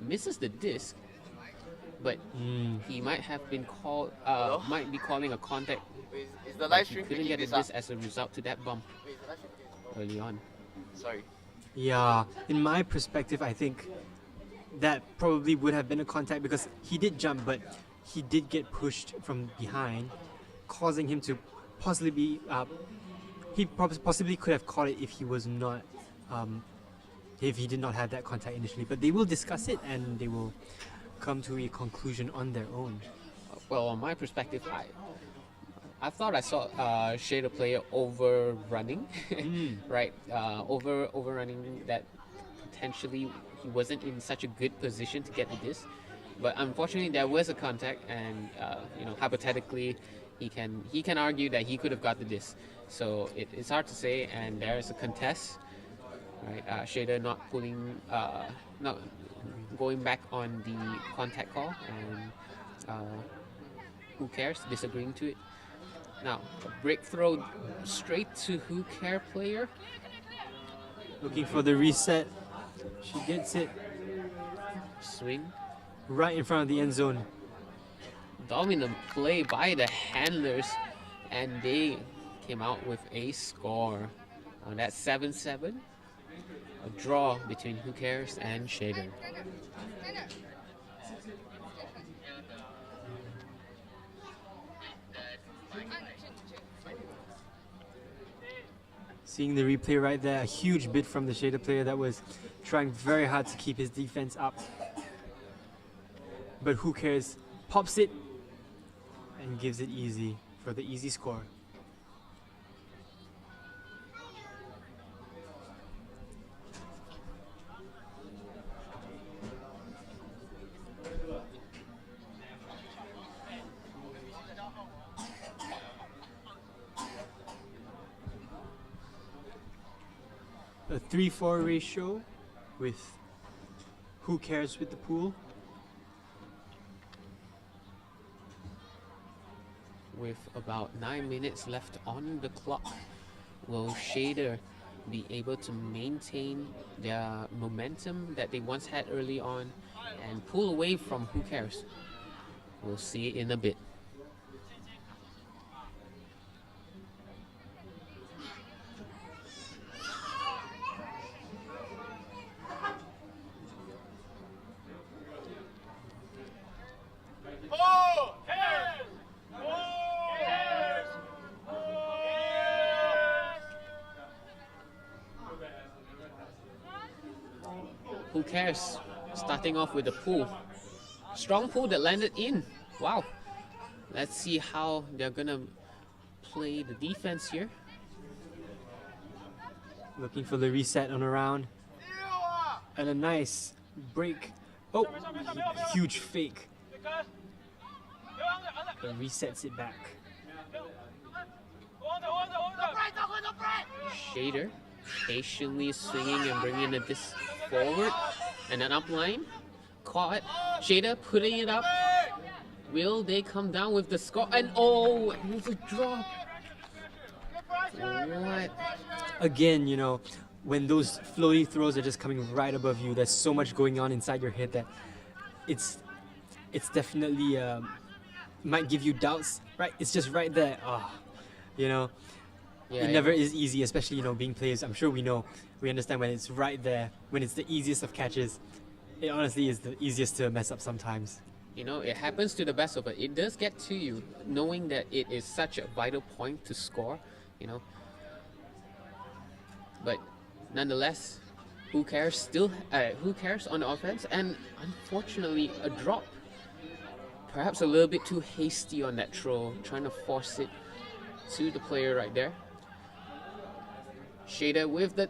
Speaker 3: Misses the disc, but he might have been called, might be calling a contact.
Speaker 4: Is the live stream
Speaker 3: couldn't get a disc as a result to that bump early on.
Speaker 4: Sorry.
Speaker 2: Yeah, in my perspective, I think that probably would have been a contact because he did jump, but he did get pushed from behind, causing him to possibly be. He possibly could have caught it if he was not, if he did not have that contact initially. But they will discuss it and they will come to a conclusion on their own.
Speaker 3: Well, on my perspective, I thought I saw Shadder player overrunning, right? Overrunning that potentially he wasn't in such a good position to get the disc. But unfortunately, there was a contact, and hypothetically, he can argue that he could have got the disc. So it's hard to say, and there is a contest, right? Shadder not going back on the contact call, and Who Cares disagreeing to it. Now, a break throw straight to Who Care player.
Speaker 2: Looking for the reset. She gets it
Speaker 3: Swing.
Speaker 2: right in front of the end zone.
Speaker 3: Dominant play by the handlers, and they came out with a score. That's 7-7. A draw between Who Cares and Shadder.
Speaker 2: Seeing the replay right there, a huge bid from the Shadder player that was trying very hard to keep his defense up. But Who Cares pops it and gives it easy for the easy score. A 3-4 ratio with Who Cares with the pool.
Speaker 3: With about 9 minutes left on the clock, will Shadder be able to maintain their momentum that they once had early on and pull away from Who Cares? We'll see in a bit. Who Cares? Starting off with a pull. Strong pull that landed in. Wow. Let's see how they're gonna play the defense here.
Speaker 2: Looking for the reset on a round. And a nice break. Oh, huge fake. And resets it back.
Speaker 3: Shadder patiently swinging and bringing this forward, and an upline caught. Shadder putting it up. Will they come down with the score? And oh, it was a drop. What?
Speaker 2: Again, you know, when those floaty throws are just coming right above you, there's so much going on inside your head that it's definitely might give you doubts. Right? It's just right there. You know.
Speaker 3: Yeah,
Speaker 2: it never is easy, especially, you know, being players. I'm sure we understand when it's right there, when it's the easiest of catches. It honestly is the easiest to mess up sometimes.
Speaker 3: You know, it happens to the best of it. It does get to you, knowing that it is such a vital point to score, you know. But nonetheless, Who Cares still, Who Cares on the offense, and unfortunately a drop. Perhaps a little bit too hasty on that throw, trying to force it to the player right there. Shadder with the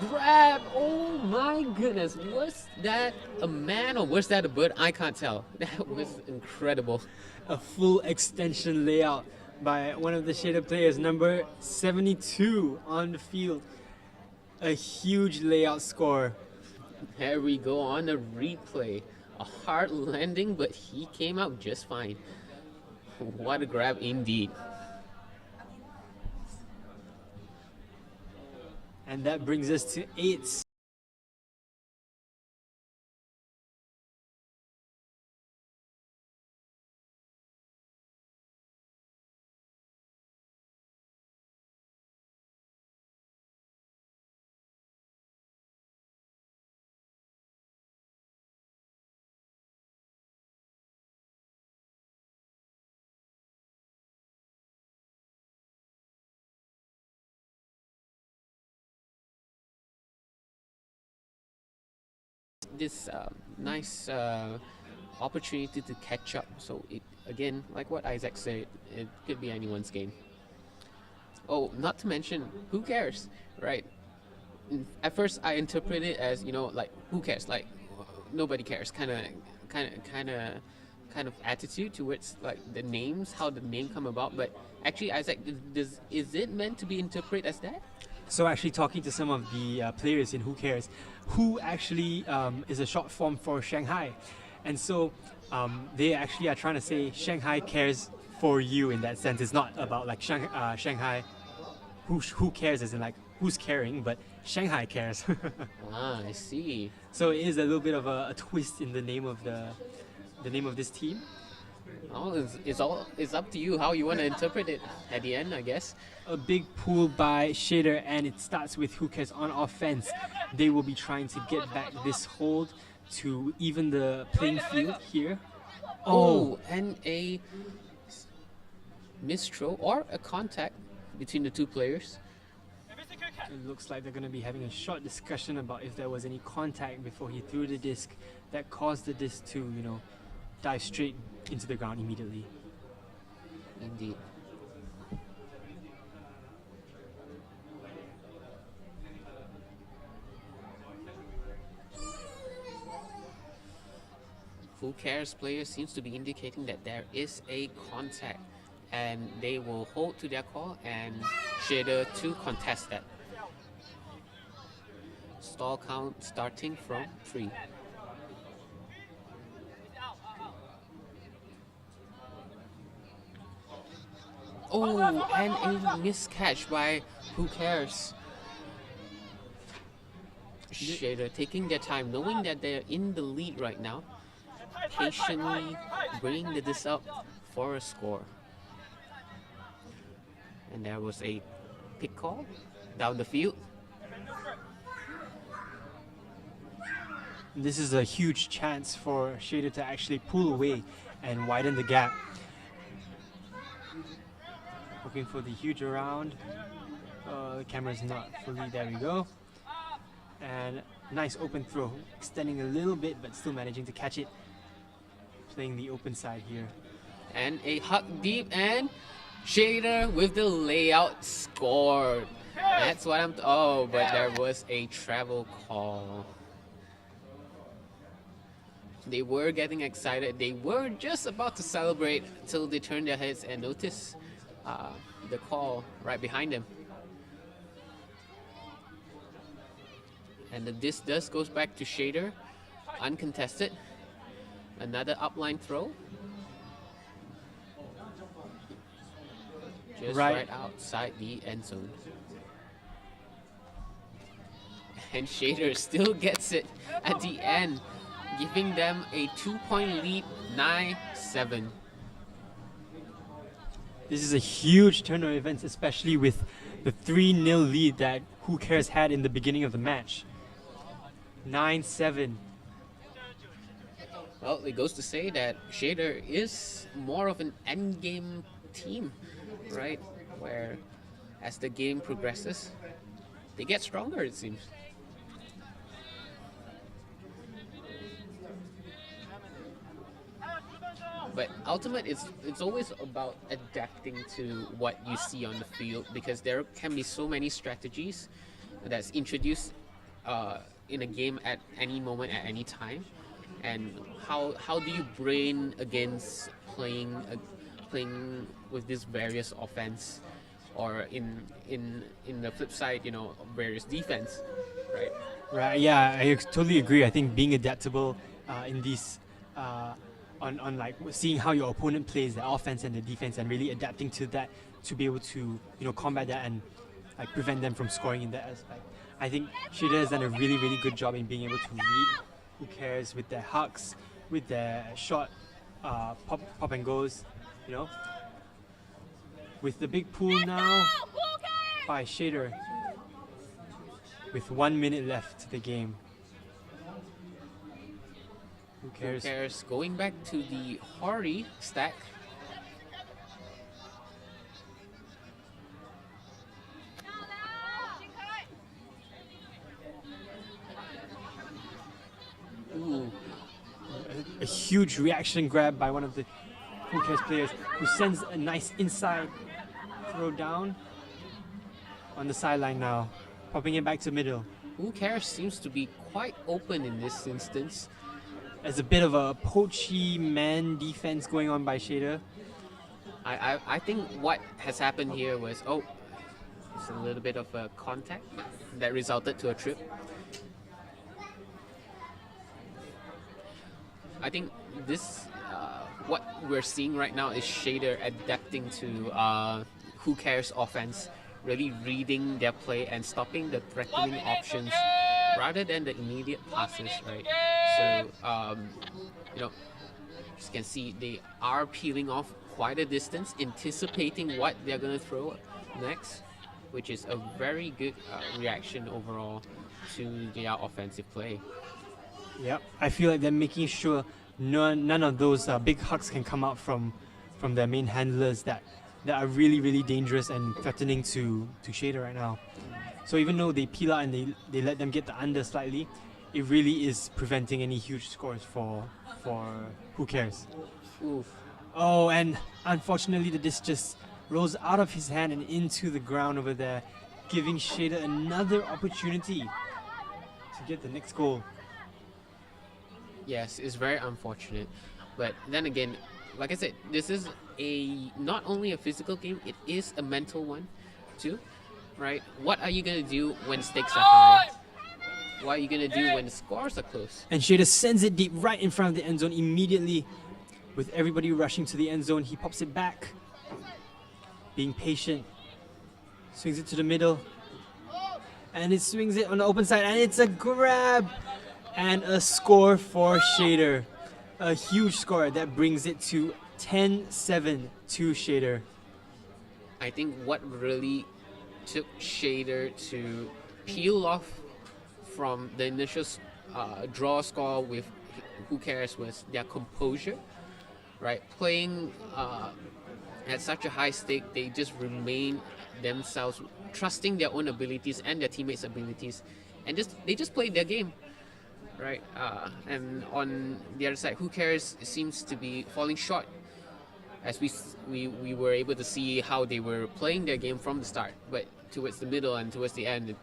Speaker 3: grab. Oh my goodness, was that a man or was that a bird? I can't tell. That was incredible.
Speaker 2: A full extension layout by one of the Shadder players, number 72 on the field. A huge layout score.
Speaker 3: There we go on the replay. A hard landing, but he came out just fine. What a grab indeed.
Speaker 2: And that brings us to 8.
Speaker 3: This nice opportunity to catch up. So it, again, like what Isaac said, it could be anyone's game. Oh, not to mention, Who Cares, right? At first, I interpret it as, you know, like, who cares? Like, nobody cares, kind of attitude towards like the names, how the name come about. But actually, Isaac, is it meant to be interpreted as that?
Speaker 2: So actually talking to some of the players in Who Cares, who actually is a short form for Shanghai. And so they actually are trying to say Shanghai cares for you in that sense. It's not about like Shanghai. Who cares? As in like who's caring, but Shanghai cares.
Speaker 3: Ah, I see.
Speaker 2: So it is a little bit of a twist in the name of the name of this team.
Speaker 3: Oh, it's up to you how you want to interpret it at the end, I guess.
Speaker 2: A big pull by Shadder, and it starts with Who Cares on offense. They will be trying to get back this hold to even the playing field here.
Speaker 3: Oh, and a mistro or a contact between the two players.
Speaker 2: It looks like they're going to be having a short discussion about if there was any contact before he threw the disc that caused the disc to, you know, dive straight into the ground immediately.
Speaker 3: Indeed. Who Cares player seems to be indicating that there is a contact, and they will hold to their call and Shadder to contest that. Stall count starting from 3. Oh, and a miscatch by Who Cares. Shadder taking their time, knowing that they're in the lead right now, patiently bringing the disc up for a score. And there was a pick call down the field.
Speaker 2: This is a huge chance for Shadder to actually pull away and widen the gap. Looking for the huge around. The camera's not fully, there we go. And nice open throw, extending a little bit but still managing to catch it. Playing the open side here.
Speaker 3: And a hug deep, and Shadder with the layout scored. That's what I'm. Oh, but there was a travel call. They were getting excited. They were just about to celebrate until they turned their heads and noticed the call right behind them. And the disc does goes back to Shadder, uncontested. Another upline throw. Just right outside the end zone. And Shadder still gets it at the end, giving them a 2-point lead, 9-7.
Speaker 2: This is a huge turn of events, especially with the 3-0 lead that Who Cares had in the beginning of the match. 9-7.
Speaker 3: Well, it goes to say that Shadder is more of an endgame team, right? Where as the game progresses, they get stronger, it seems. But ultimately, it's always about adapting to what you see on the field, because there can be so many strategies that's introduced in a game at any moment, at any time. And how do you brain against playing with this various offense, or in the flip side, you know, various defense, right?
Speaker 2: Right. Yeah, I totally agree. I think being adaptable in these on like seeing how your opponent plays the offense and the defense, and really adapting to that to be able to, you know, combat that and like prevent them from scoring in that aspect. I think Shadder has done a really good job in being able to read Who Cares with their hucks, with their short pop and goes, you know. With the big pull now by Shadder, with 1 minute left to the game. Who Cares?
Speaker 3: Who Cares? Going back to the Hori stack. Ooh.
Speaker 2: A huge reaction grab by one of the Who Cares players, who sends a nice inside throw down on the sideline now, popping it back to middle.
Speaker 3: Who Cares seems to be quite open in this instance.
Speaker 2: There's a bit of a poachy man defense going on by Shadder.
Speaker 3: I think what has happened here was, it's a little bit of a contact that resulted to a trip. I think this what we're seeing right now is Shadder adapting to Who Cares offense, really reading their play and stopping the threatening options rather than the immediate passes, right? So, you know, as you can see, they are peeling off quite a distance, anticipating what they're going to throw next, which is a very good reaction overall to their offensive play.
Speaker 2: Yep, I feel like they're making sure none of those big hucks can come out from their main handlers that are really dangerous and threatening to Shadder right now. So even though they peel out and they let them get the under slightly, it really is preventing any huge scores for Who Cares.
Speaker 3: Oof.
Speaker 2: Oh, and unfortunately the disc just rolls out of his hand and into the ground over there, giving Shadder another opportunity to get the next goal.
Speaker 3: Yes, it's very unfortunate. But then again, like I said, this is not only a physical game, it is a mental one too, right? What are you going to do when stakes are high? What are you going to do when the scores are close?
Speaker 2: And Shadder sends it deep right in front of the end zone immediately. With everybody rushing to the end zone, he pops it back. Being patient. Swings it to the middle. And it swings it on the open side, and it's a grab! And a score for Shadder. A huge score that brings it to 10-7 to Shadder.
Speaker 3: I think what really took Shadder to peel off from the initial draw score with Who Cares was their composure, right? Playing at such a high stake, they just remain themselves, trusting their own abilities and their teammates' abilities, and they just played their game, right? And on the other side, Who Cares seems to be falling short, as we were able to see how they were playing their game from the start, but towards the middle and towards the end,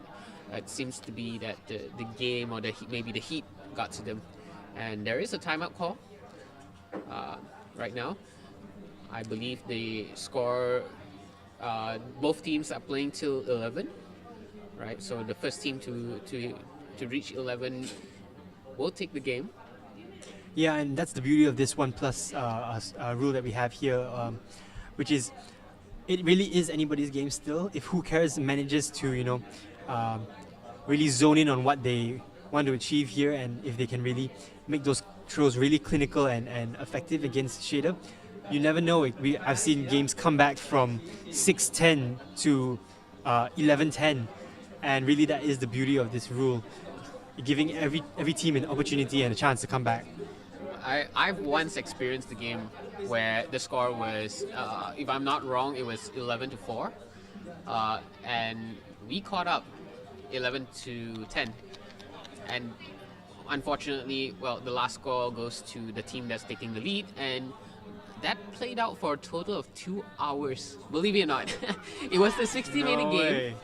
Speaker 3: it seems to be that the game or maybe the heat got to them. And there is a timeout call right now. I believe the score, both teams are playing till 11, right? So the first team to reach 11 will take the game.
Speaker 2: Yeah, and that's the beauty of this 1+ rule that we have here, which is it really is anybody's game still. If Who Cares manages to, really zone in on what they want to achieve here, and if they can really make those throws really clinical and effective against Shadder, you never know. I've seen games come back from 6-10 to 11-10, and really that is the beauty of this rule, giving every team an opportunity and a chance to come back.
Speaker 3: I've once experienced a game where the score was, if I'm not wrong, it was 11-4, and we caught up 11-10, and unfortunately, well, the last score goes to the team that's taking the lead, and that played out for a total of 2 hours. Believe it or not, it was the 60-minute game,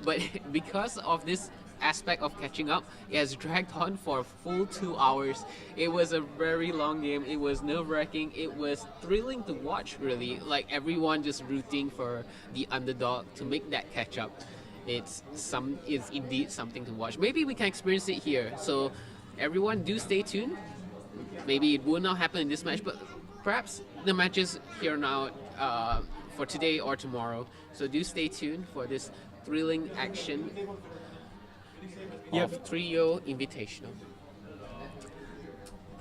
Speaker 3: but because of this aspect of catching up, it has dragged on for a full 2 hours. It was a very long game. It was nerve-wracking. It was thrilling to watch, really. Like everyone just rooting for the underdog to make that catch up. It's indeed something to watch. Maybe we can experience it here. So everyone, do stay tuned. Maybe it will not happen in this match, but perhaps the matches here now for today or tomorrow. So do stay tuned for this thrilling action of Trio Invitational.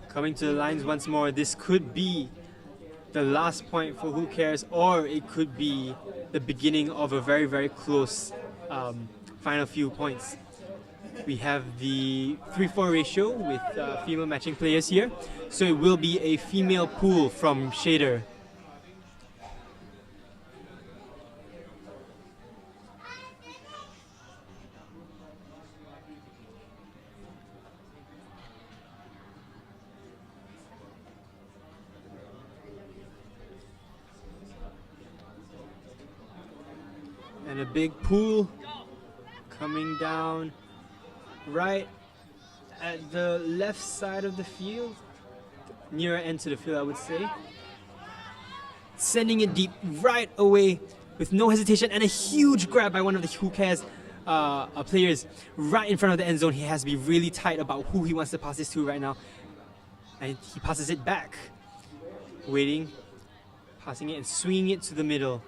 Speaker 2: Coming to the lines once more, this could be the last point for Who Cares, or it could be the beginning of a very close final few points. We have the 3-4 ratio with female matching players here, so it will be a female pool from Shadder. And a big pool coming down right at the left side of the field, nearer end to the field, I would say. Sending it deep right away with no hesitation, and a huge grab by one of the Who Cares players right in front of the end zone. He has to be really tight about who he wants to pass this to right now, and he passes it back. waiting, passing it and swinging it to the middle.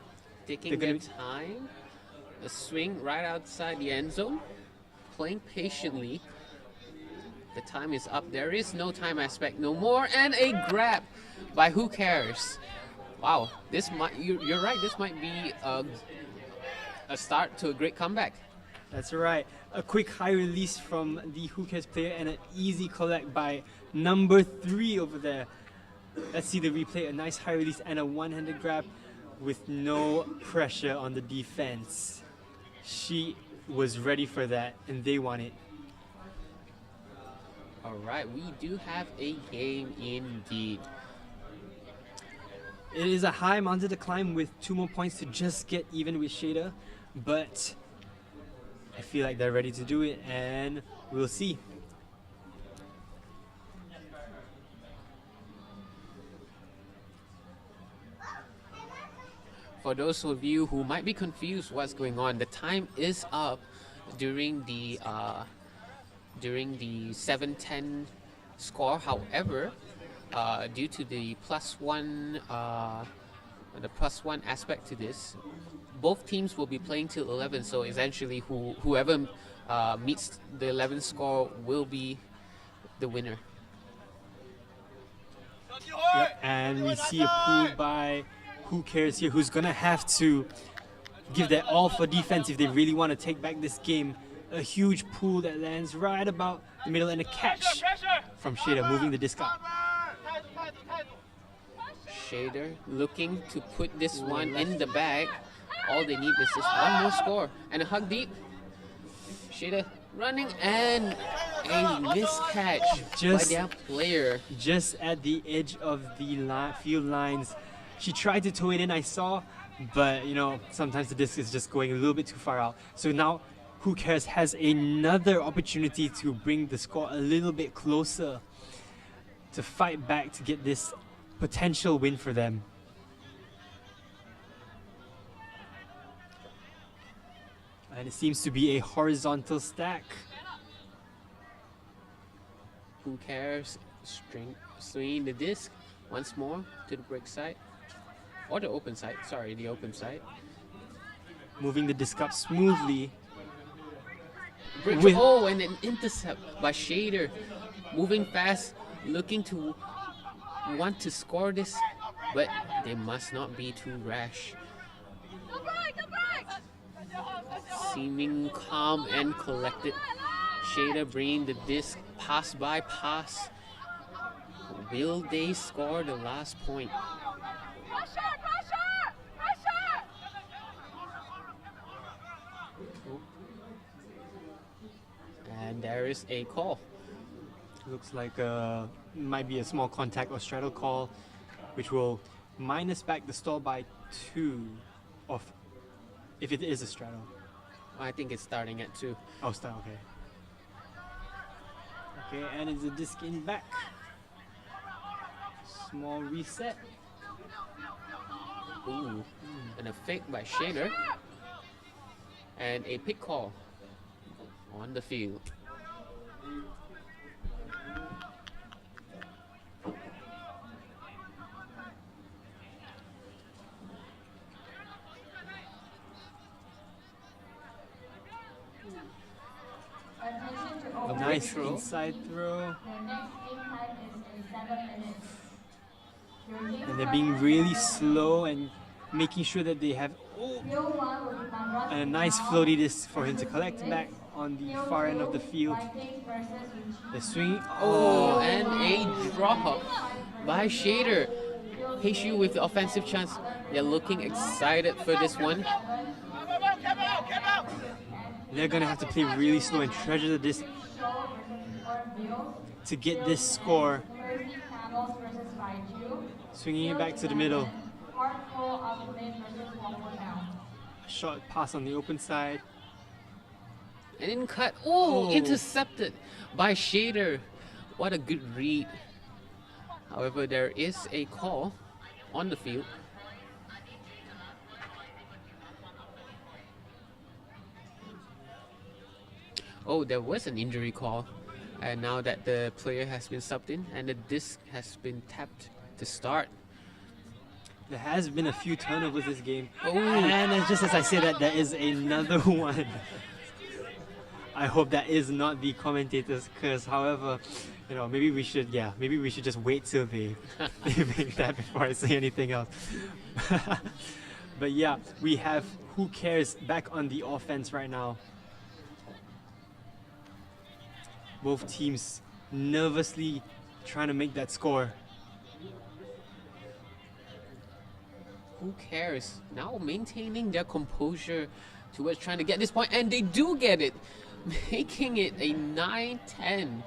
Speaker 3: Taking their time. A swing right outside the end zone. Playing patiently. The time is up. There is no time aspect no more. And a grab by Who Cares. Wow, this might, you're right, this might be a start to a great comeback.
Speaker 2: That's right. A quick high release from the Who Cares player and an easy collect by number 3 over there. Let's see the replay. A nice high release and a one-handed grab with no pressure on the defense. She was ready for that and they won it.
Speaker 3: Alright, we do have a game indeed.
Speaker 2: It is a high mountain to climb with 2 more points to just get even with Shadder, but I feel like they're ready to do it and we'll see.
Speaker 3: For those of you who might be confused what's going on, the time is up during the 7-10 score. However, due to the +1 aspect to this, both teams will be playing till 11. So essentially, whoever meets the 11 score will be the winner.
Speaker 2: Yep, and we see a pull by Who Cares here, who's gonna have to give their all for defense if they really want to take back this game. A huge pull that lands right about the middle and a catch from Shadder, moving the disc up.
Speaker 3: Shadder looking to put this one in the bag. All they need is just one more score and a hug deep. Shadder running and a miscatch by their player.
Speaker 2: Just at the edge of the field lines. She tried to toe it in, I saw, but you know, sometimes the disc is just going a little bit too far out. So now Who Cares has another opportunity to bring the score a little bit closer, to fight back to get this potential win for them. And it seems to be a horizontal stack.
Speaker 3: Who Cares swinging the disc once more to the break side. Or the open side, sorry, the open side.
Speaker 2: Moving the disc up smoothly.
Speaker 3: Oh, and an intercept by Shadder. Moving fast, looking to want to score this, but they must not be too rash. Seeming calm and collected. Shadder bringing the disc pass by pass. Will they score the last point? And there is a call.
Speaker 2: Looks like might be a small contact or straddle call, which will minus back the stall by 2 of if it is a straddle.
Speaker 3: I think it's starting at 2.
Speaker 2: Oh, start, okay. Okay, and it's a disc in back. Small reset.
Speaker 3: Ooh, and a fake by Shadder. And a pick call on the field.
Speaker 2: A nice inside throw. And they're being really slow and making sure that they have and a nice floaty disc for him to collect back on the far end of the field. The swing.
Speaker 3: Oh, and a drop by Shadder. Hishu with the offensive chance. They're looking excited for this one.
Speaker 2: They're gonna have to play really slow and treasure the disc to get this score. Swinging it back to the middle. Short pass on the open side.
Speaker 3: And in cut. Oh, intercepted by Shadder. What a good read. However, there is a call on the field. Oh, there was an injury call. And now that the player has been subbed in and the disc has been tapped to start,
Speaker 2: There has been a few turnovers this game.
Speaker 3: Oh.
Speaker 2: And it's just as I say that, there is another one. I hope that is not the commentator's curse. However, you know, maybe we should just wait till they make that before I say anything else. But yeah, we have Who Cares back on the offense right now. Both teams nervously trying to make that score.
Speaker 3: Who cares? Now maintaining their composure towards trying to get this point, and they do get it, making it a 9-10.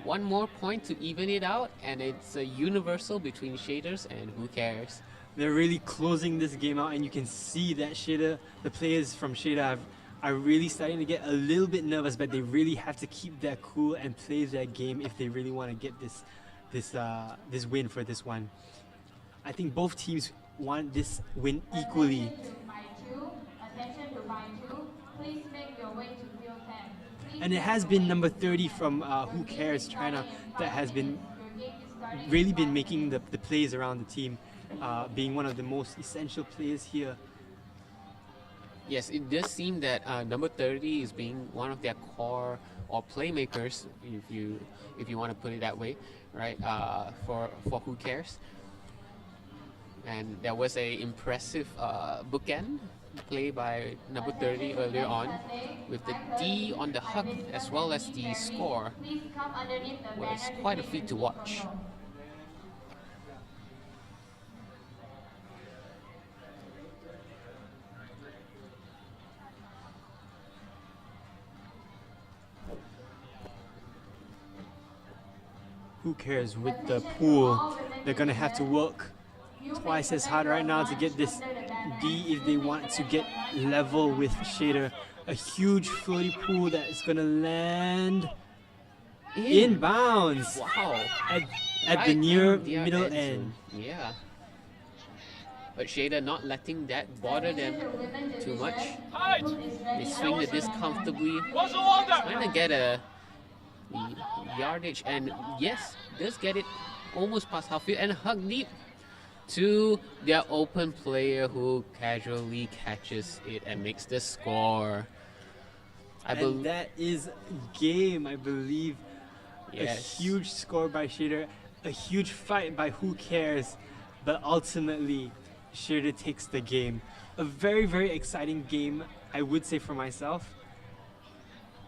Speaker 3: One more point to even it out, and it's a universal between Shaders and Who Cares.
Speaker 2: They're really closing this game out, and you can see that Shadder, the players from Shadder are really starting to get a little bit nervous, but they really have to keep their cool and play their game if they really want to get this win for this one. I think both teams want this win equally.
Speaker 1: Attention to by two. Please make your way to field 10.
Speaker 2: And it has been number 30 from Who Cares China that has been really been making the plays around the team, being one of the most essential players here.
Speaker 3: Yes, it does seem that number 30 is being one of their core or playmakers, if you want to put it that way, right? For Who Cares. And there was a impressive bookend play by number 30 earlier on, with the D on the hug as well as the score. Was quite a feat to watch.
Speaker 2: Who Cares with the pool? They're gonna have to work twice as hard right now to get this D if they want to get level with Shadder. A huge floaty pool that is gonna land in bounds.
Speaker 3: Wow.
Speaker 2: At the near middle end.
Speaker 3: Yeah. But Shadder not letting that bother them too much. They swing the disc comfortably, trying to get a yardage, and yes, does get it almost past half field and hug deep to their open player who casually catches it and makes the score.
Speaker 2: And that is game, I believe.
Speaker 3: Yes.
Speaker 2: A huge score by Shadder, a huge fight by Who Cares, but ultimately Shadder takes the game. A very, very exciting game, I would say for myself.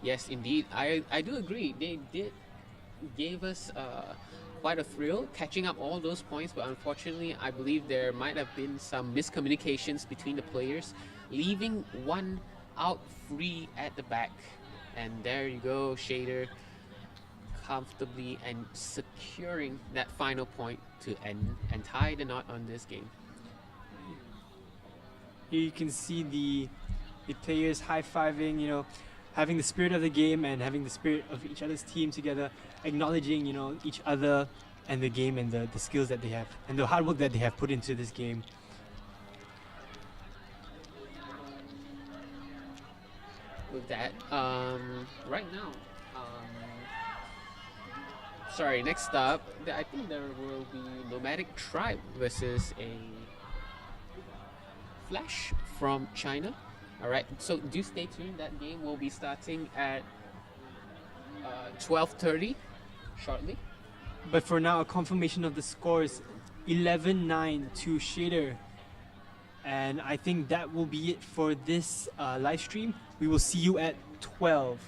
Speaker 3: Yes, indeed. I do agree. They gave us quite a thrill catching up all those points, but unfortunately I believe there might have been some miscommunications between the players, leaving one out free at the back. And there you go, Shadder comfortably and securing that final point to end and tie the knot on this game.
Speaker 2: Here you can see the players high-fiving, you know, having the spirit of the game and having the spirit of each other's team together, acknowledging, you know, each other and the game and the skills that they have and the hard work that they have put into this game.
Speaker 3: With that, right now, sorry, next up, I think there will be Nomadic Tribe versus a Flash from China. Alright, so do stay tuned. That game will be starting at 12:30 shortly.
Speaker 2: But for now, a confirmation of the scores, 11-9 to Shadder. And I think that will be it for this live stream. We will see you at 12.